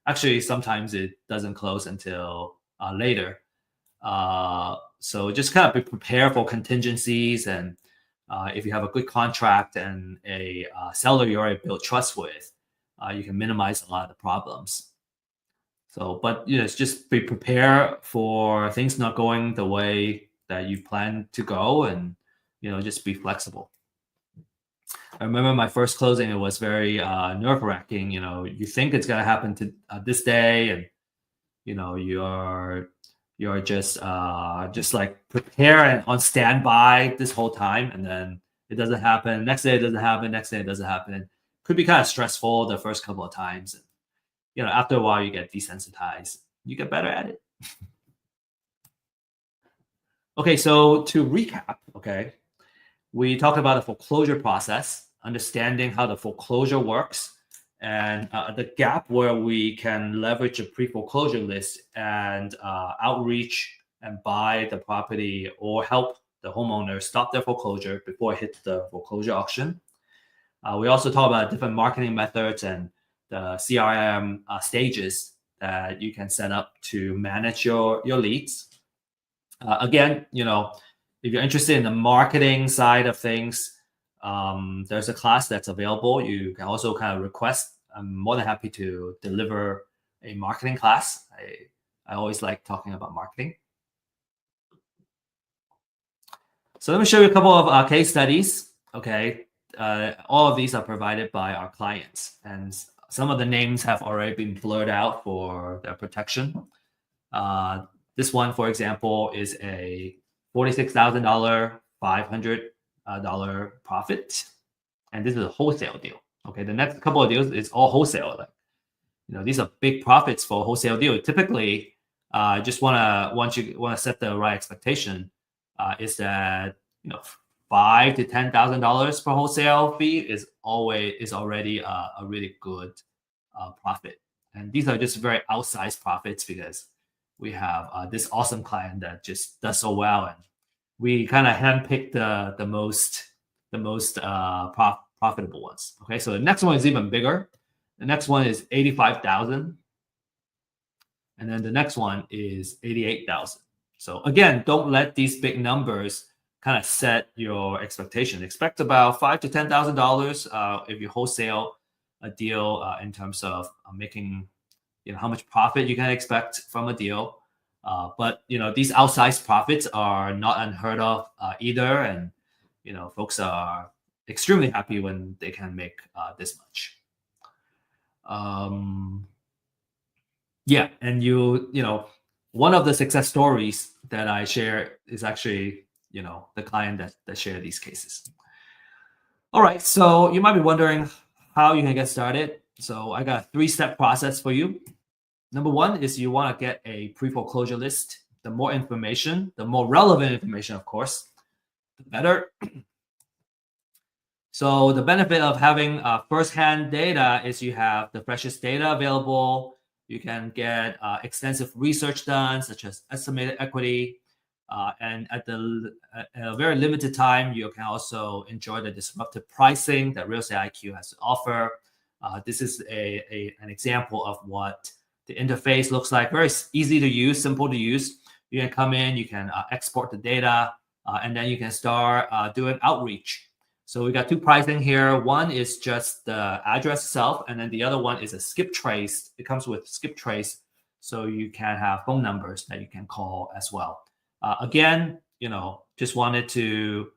actually sometimes it doesn't close until later. So just kind of be prepared for contingencies, and if you have a good contract and a seller you already built trust with, you can minimize a lot of the problems. So, but it's just be prepared for things not going the way that you plan to go, and just be flexible. I remember my first closing; it was very nerve-wracking. You think it's gonna happen to this day, and you're you're just like prepare and on standby this whole time, and then it doesn't happen. Next day it doesn't happen. Next day it doesn't happen. Could be kind of stressful the first couple of times. And, you know, after a while you get desensitized. You get better at it. Okay, so to recap, okay, we talked about the foreclosure process, understanding how the foreclosure works, and the gap where we can leverage a pre-foreclosure list and outreach and buy the property or help the homeowner stop their foreclosure before it hits the foreclosure auction. We also talk about different marketing methods and the CRM stages that you can set up to manage your leads. Again, you know, if you're interested in the marketing side of things, there's a class that's available. You can also kind of request. I'm more than happy to deliver a marketing class. I always like talking about marketing. So let me show you a couple of case studies. Okay, all of these are provided by our clients, and some of the names have already been blurred out for their protection. This one, for example, is a $46,000, $500 profit, and this is a wholesale deal. Okay, the next couple of deals is all wholesale. Like, you know, these are big profits for a wholesale deal. Typically, just once you want to set the right expectation, is that, you know, $5,000 to $10,000 per wholesale fee is already a really good profit. And these are just very outsized profits because we have this awesome client that just does so well, and we kind of handpick the most profitable ones. Okay, so the next one is even bigger. The next one is 85,000, and then the next one is 88,000. So again, don't let these big numbers kind of set your expectation. Expect about $5,000 to $10,000 if you wholesale a deal in terms of making, you know, how much profit you can expect from a deal. But, you know, these outsized profits are not unheard of either. And, you know, folks are extremely happy when they can make this much. Yeah, and you know, one of the success stories that I share is actually, you know, the client that shared these cases. All right, so you might be wondering how you can get started. So I got a 3-step process for you. Number one is you want to get a pre-foreclosure list. The more information, the more relevant information, of course, the better. So the benefit of having first-hand data is you have the freshest data available. You can get extensive research done, such as estimated equity. And at a very limited time, you can also enjoy the disruptive pricing that Real Estate IQ has to offer. This is an example of what the interface looks like. Very easy to use, simple to use. You can come in, you can export the data, and then you can start doing outreach. So we got 2 pricing here. One is just the address itself, and then the other one is a skip trace. It comes with skip trace, so you can have phone numbers that you can call as well. Again, you know, just wanted to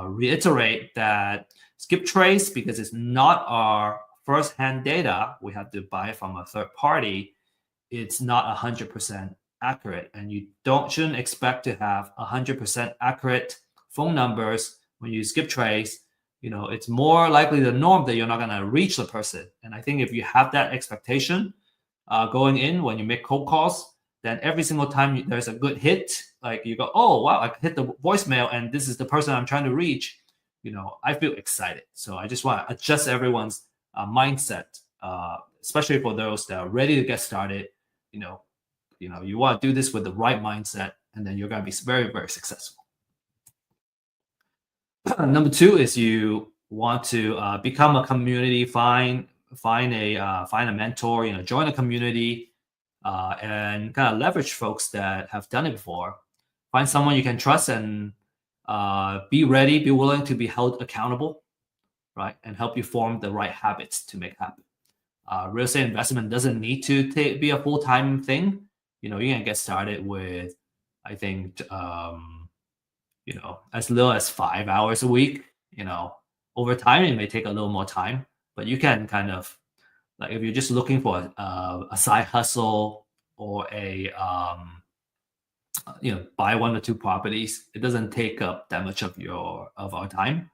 reiterate that skip trace, because it's not our first-hand data, we have to buy it from a third party. It's not 100% accurate, and you shouldn't expect to have 100% accurate phone numbers when you skip trace. You know, it's more likely the norm that you're not going to reach the person. And I think if you have that expectation going in when you make cold calls, then every single time there's a good hit, like you go, oh, wow, I hit the voicemail and this is the person I'm trying to reach, you know, I feel excited. So I just want to adjust everyone's mindset, especially for those that are ready to get started. You know, you want to do this with the right mindset, and then you're going to be very, very successful. Number 2 is you want to become a community, find a mentor, you know, join a community, and kind of leverage folks that have done it before. Find someone you can trust, and be willing to be held accountable, right? And help you form the right habits to make happen. Real estate investment doesn't need to be a full-time thing. You know, you can get started with, I think, you know, as little as 5 hours a week. You know, over time, it may take a little more time, but you can kind of, like, if you're just looking for a side hustle or a buy 1 or 2 properties. It doesn't take up that much of our time,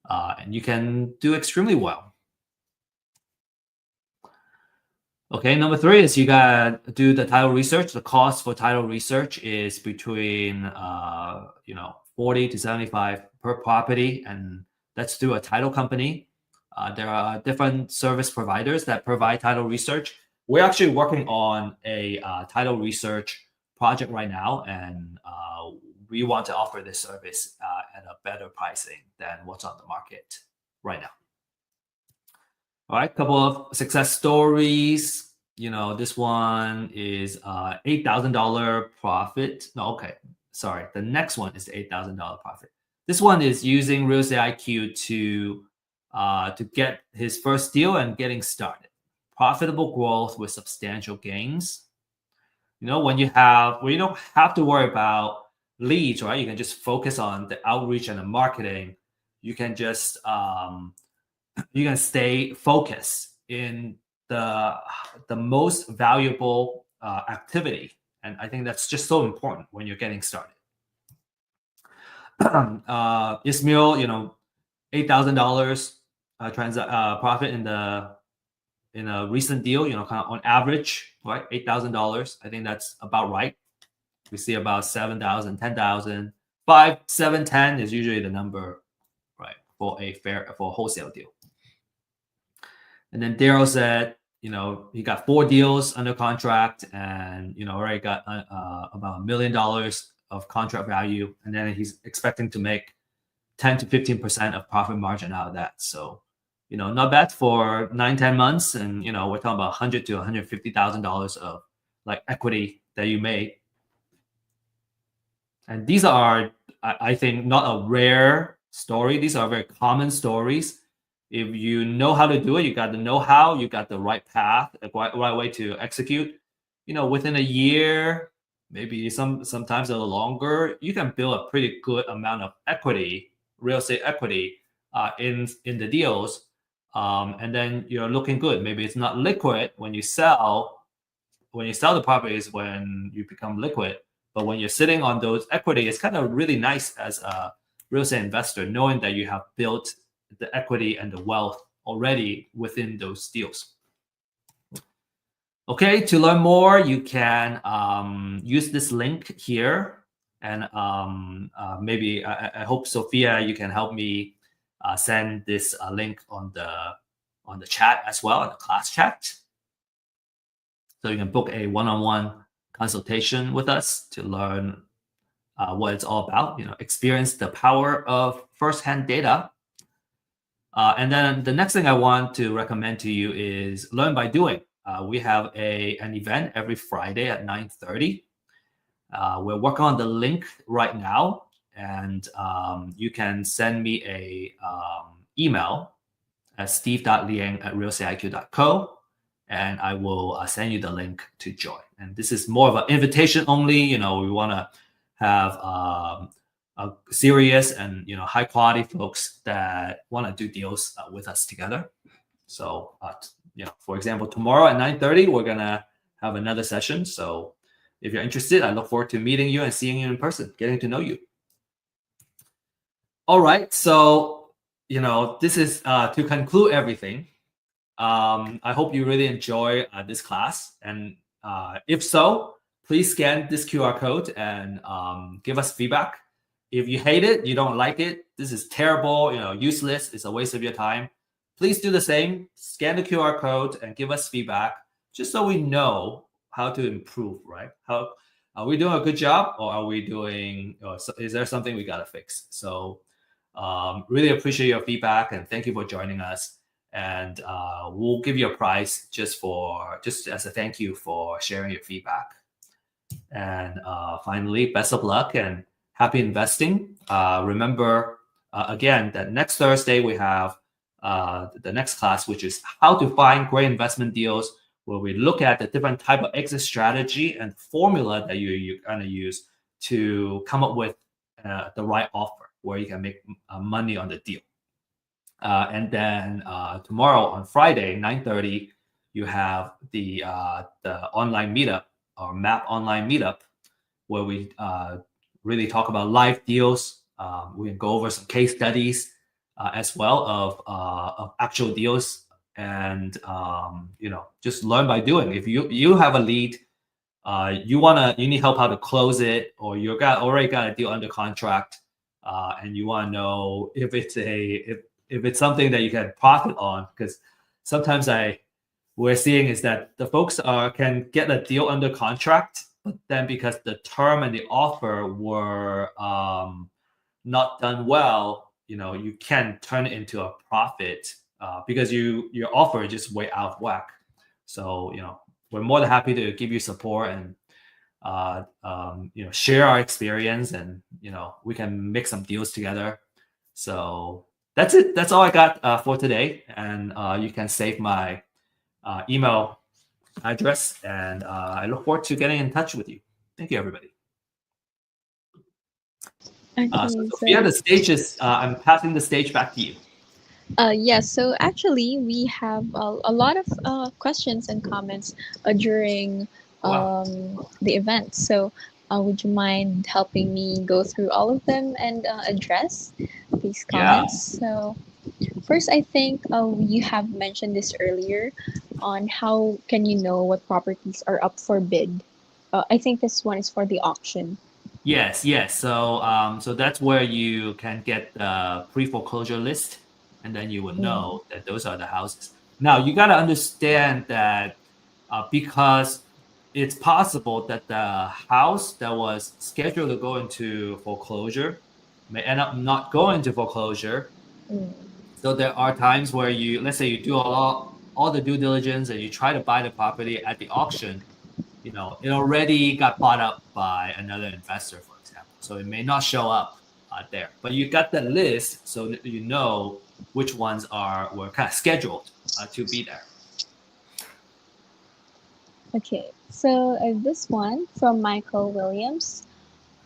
and you can do extremely well. Okay, number 3 is you gotta do the title research. The cost for title research is between 40 to 75 per property, and that's through a title company. There are different service providers that provide title research. We're actually working on a title research project right now, and we want to offer this service at a better pricing than what's on the market right now. All right, couple of success stories. This one is $8,000 profit. No, okay, sorry. The next one is the $8,000 profit. This one is using Real Estate IQ to get his first deal and getting started. Profitable growth with substantial gains. When you don't have to worry about leads, right? You can just focus on the outreach and the marketing. You can just you can stay focused in the most valuable activity, and I think that's just so important when you're getting started. Ismail, $8,000 profit in a recent deal, kind of on average, right? $8,000. I think that's about right. We see about 7,000, 10,000, 5, 7, 10 is usually the number, right, for a wholesale deal. And then Daryl said, he got 4 deals under contract, and already got about $1 million of contract value, and then he's expecting to make 10 to 15% of profit margin out of that. So, not bad for 9-10 months, and we're talking about $100,000 to $150,000 of like equity that you made. And these are, I think, not a rare story. These are very common stories. If you know how to do it, you got the know-how, you got the right path, the right way to execute. Within a year, maybe sometimes a little longer, you can build a pretty good amount of equity, real estate equity, in the deals, and then you're looking good. Maybe it's not liquid when you sell. When you sell the properties, when you become liquid, but when you're sitting on those equity, it's kind of really nice as a real estate investor, knowing that you have built the equity and the wealth already within those deals. Okay, to learn more, you can use this link here, and maybe I hope Sophia, you can help me send this link on the chat as well, in the class chat, so you can book a one-on-one consultation with us to learn what it's all about. Experience the power of firsthand data. And then the next thing I want to recommend to you is learn by doing. We have an event every Friday at 9:30. We're working on the link right now, and you can send me a email at steve.liang@realestateiq.co, and I will send you the link to join. And this is more of an invitation only. We want to have a serious and high quality folks that want to do deals with us together. So for example, tomorrow at 9:30 we're gonna have another session. So if you're interested, I look forward to meeting you and seeing you in person, getting to know you. All right, so this is to conclude everything. I hope you really enjoy this class, and if so, please scan this QR code and give us feedback. If you hate it, you don't like it, this is terrible, useless, it's a waste of your time, please do the same. Scan the QR code and give us feedback, just so we know how to improve, right? How are we doing a good job, or are we doing, is there something we got to fix? So really appreciate your feedback, and thank you for joining us. And we'll give you a prize just as a thank you for sharing your feedback. And finally, best of luck and happy investing. Remember, again, that next Thursday we have the next class, which is how to find great investment deals, where we look at the different type of exit strategy and formula that you're going to use to come up with the right offer where you can make money on the deal. And then tomorrow on Friday, 9:30, you have the online meetup, or MAP online meetup, where we really talk about live deals. We can go over some case studies as well of actual deals, and just learn by doing. If you have a lead, you need help how to close it, or already got a deal under contract, and you want to know if it's something that you can profit on, because sometimes we're seeing is that the folks can get a deal under contract, but then because the term and the offer were not done well, you can turn it into a profit because your offer is just way out of whack. So we're more than happy to give you support and share our experience, and we can make some deals together. So that's it. That's all I got for today, and you can save my email address, and I look forward to getting in touch with you. Thank you, everybody. Okay, so Sophia, the stage is I'm passing the stage back to you. Yes, so actually, we have a lot of questions and comments during Wow. the event. So, would you mind helping me go through all of them and address these Yeah. comments? So, first, I think you have mentioned this earlier on how can you know what properties are up for bid. I think this one is for the auction. Yes. So that's where you can get the pre-foreclosure list, and then you will know that those are the houses. Now you got to understand that because it's possible that the house that was scheduled to go into foreclosure may end up not going to foreclosure. Mm. So there are times where let's say you do all the due diligence and you try to buy the property at the auction, it already got bought up by another investor, for example. So it may not show up there, but you got the list, so you know which ones were kind of scheduled to be there. Okay, so this one from Michael Williams.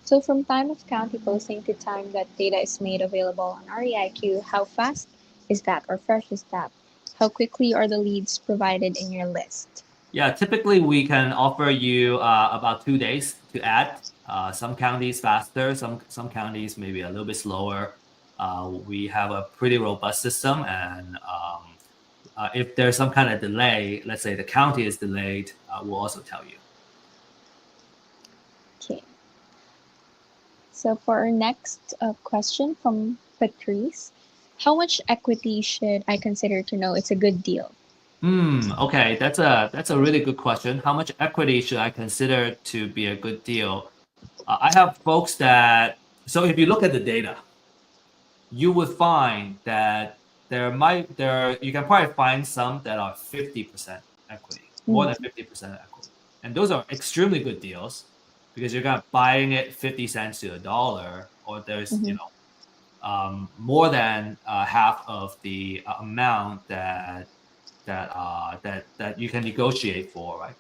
So from time of county posting to time that data is made available on REIQ, how fast is that or fresh is that? How quickly are the leads provided in your list? Yeah, typically we can offer you about 2 days to add. Some counties faster, some counties maybe a little bit slower. We have a pretty robust system, and if there's some kind of delay, let's say the county is delayed, we'll also tell you. Okay. So for our next question from Patrice, how much equity should I consider to know it's a good deal? Okay, that's a really good question. How much equity should I consider to be a good deal? I have folks so if you look at the data, you would find that you can probably find some that are 50% equity, more than 50% equity. And those are extremely good deals because you're kind of buying it 50 cents to a dollar, or there's, more than half of the amount that you can negotiate for, right?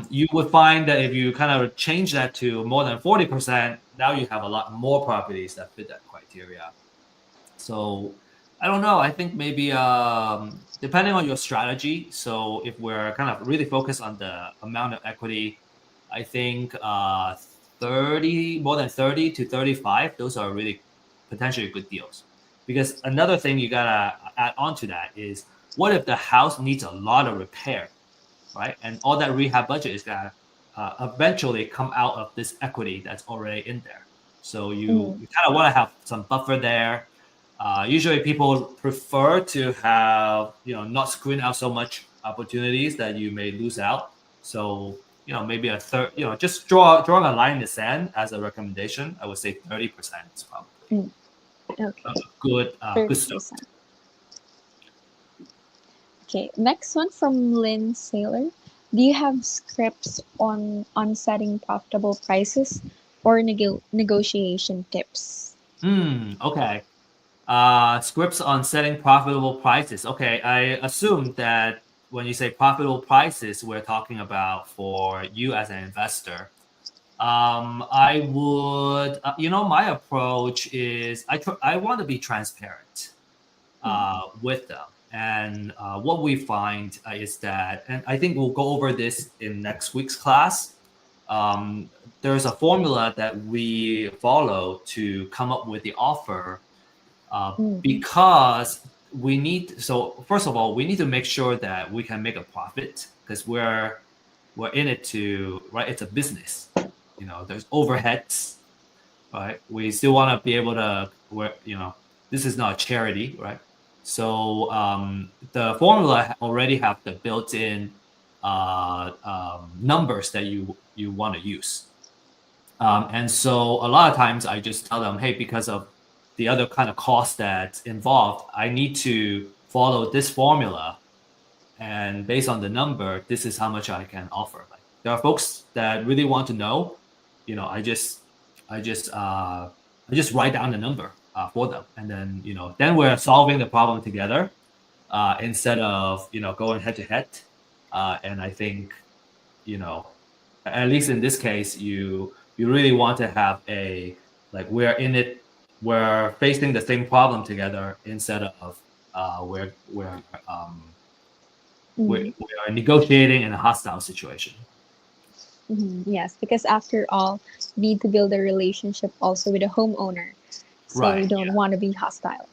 You would find that if you kind of change that to more than 40%, now you have a lot more properties that fit that criteria. So I don't know. I think maybe depending on your strategy. So if we're kind of really focused on the amount of equity, I think more than 30 to 35, those are really potentially good deals. Because another thing you gotta add on to that is, what if the house needs a lot of repair, right? And all that rehab budget is gonna eventually come out of this equity that's already in there. So you kind of want to have some buffer there. Usually people prefer to have, not screen out so much opportunities that you may lose out. So, maybe a third, just drawing a line in the sand as a recommendation, I would say 30% is probably Okay. Good stuff. Okay, next one from Lynn Saylor. Do you have scripts on setting profitable prices or negotiation tips? Okay. Scripts on setting profitable prices. Okay, I assume that when you say profitable prices, we're talking about for you as an investor. I would, my approach is I want to be transparent with them. And what we find is that, and I think we'll go over this in next week's class, there's a formula that we follow to come up with the offer because we need. So first of all, we need to make sure that we can make a profit because we're in it to, right? It's a business. There's overheads, right? We still want to be able to, this is not a charity, right? So the formula already have the built-in numbers that you want to use. And so a lot of times I just tell them, hey, because of the other kind of cost that's involved, I need to follow this formula. And based on the number, this is how much I can offer. Like, there are folks that really want to know, I just write down the number for them. And then, then we're solving the problem together instead of, going head to head. And I think, at least in this case, you really want to have we're in it, we're facing the same problem together instead of we're negotiating in a hostile situation. Yes, because after all, you need to build a relationship also with the homeowner. So Right, you don't want to be hostile.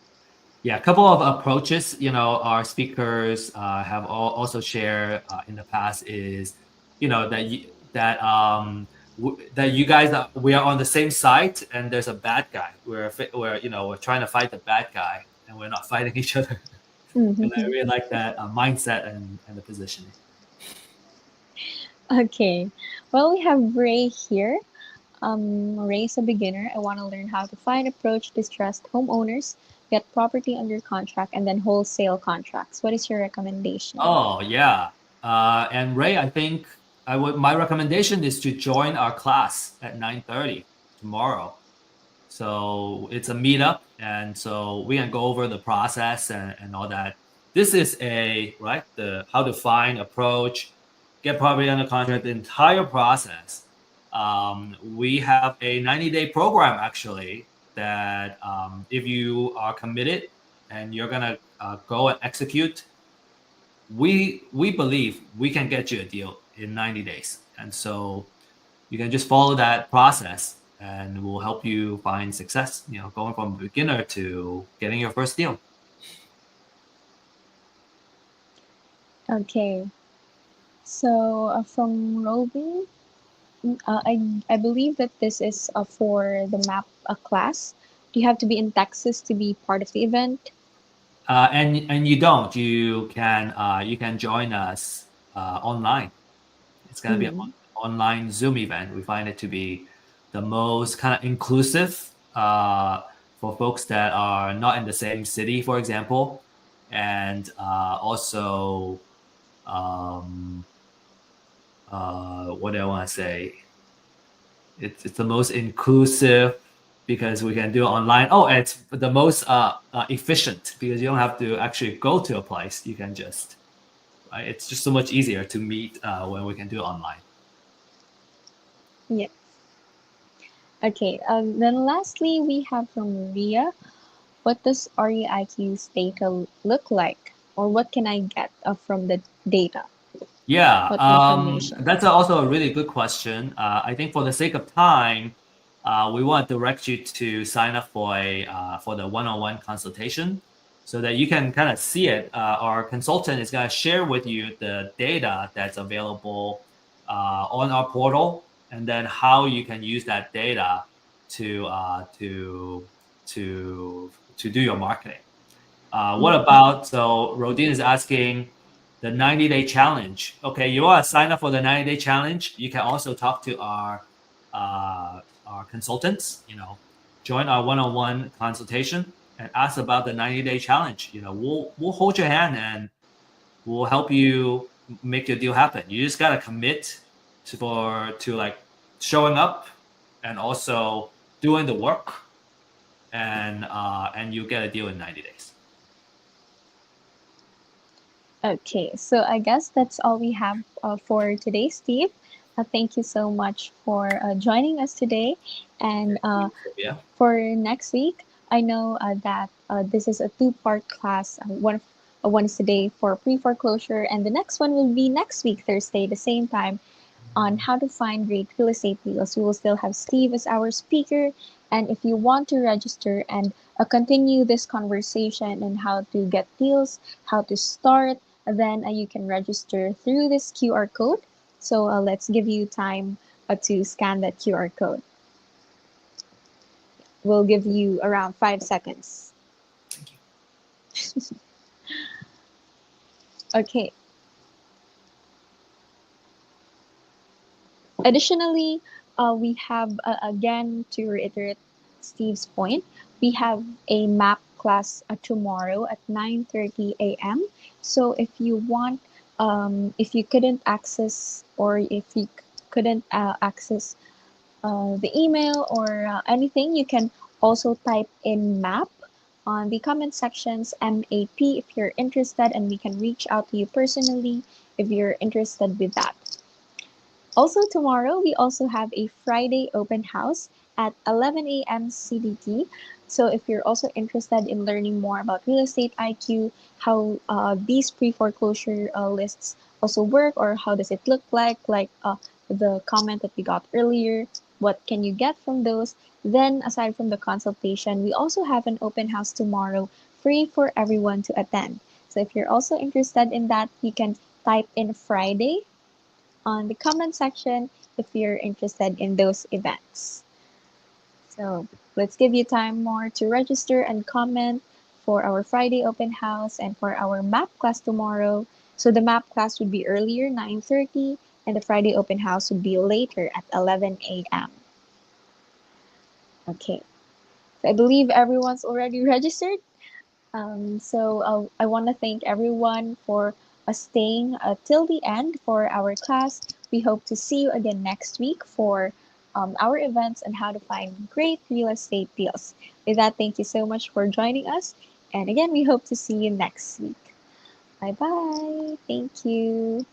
Yeah, a couple of approaches, our speakers have also shared in the past is, that that you guys we are on the same side and there's a bad guy. We're trying to fight the bad guy and we're not fighting each other. And I really like that mindset and the positioning. Okay, well, we have Ray here. Ray is a beginner. I want to learn how to find, approach distressed homeowners, get property under contract, and then wholesale contracts. What is your recommendation? Oh yeah, and Ray, I think my recommendation is to join our class at 9:30 tomorrow. So it's a meetup, and so we can go over the process and all that. This is the how to find, approach, get property under contract, the entire process. We have a 90-day program actually that if you are committed and you're gonna go and execute, we believe we can get you a deal in 90 days. And so you can just follow that process and we'll help you find success, going from beginner to getting your first deal. Okay. So from Robin, I believe that this is for the map class. Do you have to be in Texas to be part of the event? And you don't. You can join us online. It's gonna be an online Zoom event. We find it to be the most kind of inclusive for folks that are not in the same city, for example, and also what do I want to say? It's the most inclusive because we can do it online. Oh, it's the most efficient because you don't have to actually go to a place. You can just, right? It's just so much easier to meet when we can do it online. Yeah. Okay. Then lastly, we have from Maria. What does REIQ's data look like, or what can I get from the data? Yeah, What information? that's also a really good question. I think for the sake of time, we want to direct you to sign up for for the one-on-one consultation so that you can kind of see it. Our consultant is going to share with you the data that's available on our portal, and then how you can use that data to do your marketing. What about, so Rodin is asking the 90-day challenge. Okay, you want to sign up for the 90-day challenge? You can also talk to our consultants. Join our one-on-one consultation and ask about the 90-day challenge. We'll hold your hand and we'll help you make your deal happen. You just gotta commit to like showing up and also doing the work, and you get a deal in 90 days. Okay, so I guess that's all we have for today, Steve. Thank you so much for joining us today. And for next week, I know that this is a two-part class. One is today for pre-foreclosure, and the next one will be next week, Thursday, the same time. on how to find great real estate deals. We will still have Steve as our speaker. And if you want to register and continue this conversation on how to get deals, how to start, then you can register through this QR code. So let's give you time to scan that QR code. We'll give you around 5 seconds. Thank you. Okay. Additionally, we have, again, to reiterate Steve's point, we have a map class tomorrow at 9:30 a.m. So if you want, if you couldn't access or if you couldn't access the email or anything, you can also type in map on the comment sections, MAP, if you're interested, and we can reach out to you personally if you're interested with that. Also tomorrow, we also have a Friday open house at 11 a.m. CDT. So if you're also interested in learning more about real estate IQ, how these pre-foreclosure lists also work, or how does it look like the comment that we got earlier, what can you get from those? Then aside from the consultation, we also have an open house tomorrow, free for everyone to attend. So if you're also interested in that, you can type in Friday on the comment section if you're interested in those events. So let's give you time more to register and comment for our Friday open house and for our map class tomorrow. So the map class would be earlier, 9:30, and the Friday open house would be later at 11 a.m. Okay, so I believe everyone's already registered. So I want to thank everyone for staying till the end for our class. We hope to see you again next week for our events and how to find great real estate deals. With that, thank you so much for joining us. And again, we hope to see you next week. Bye bye. Thank you.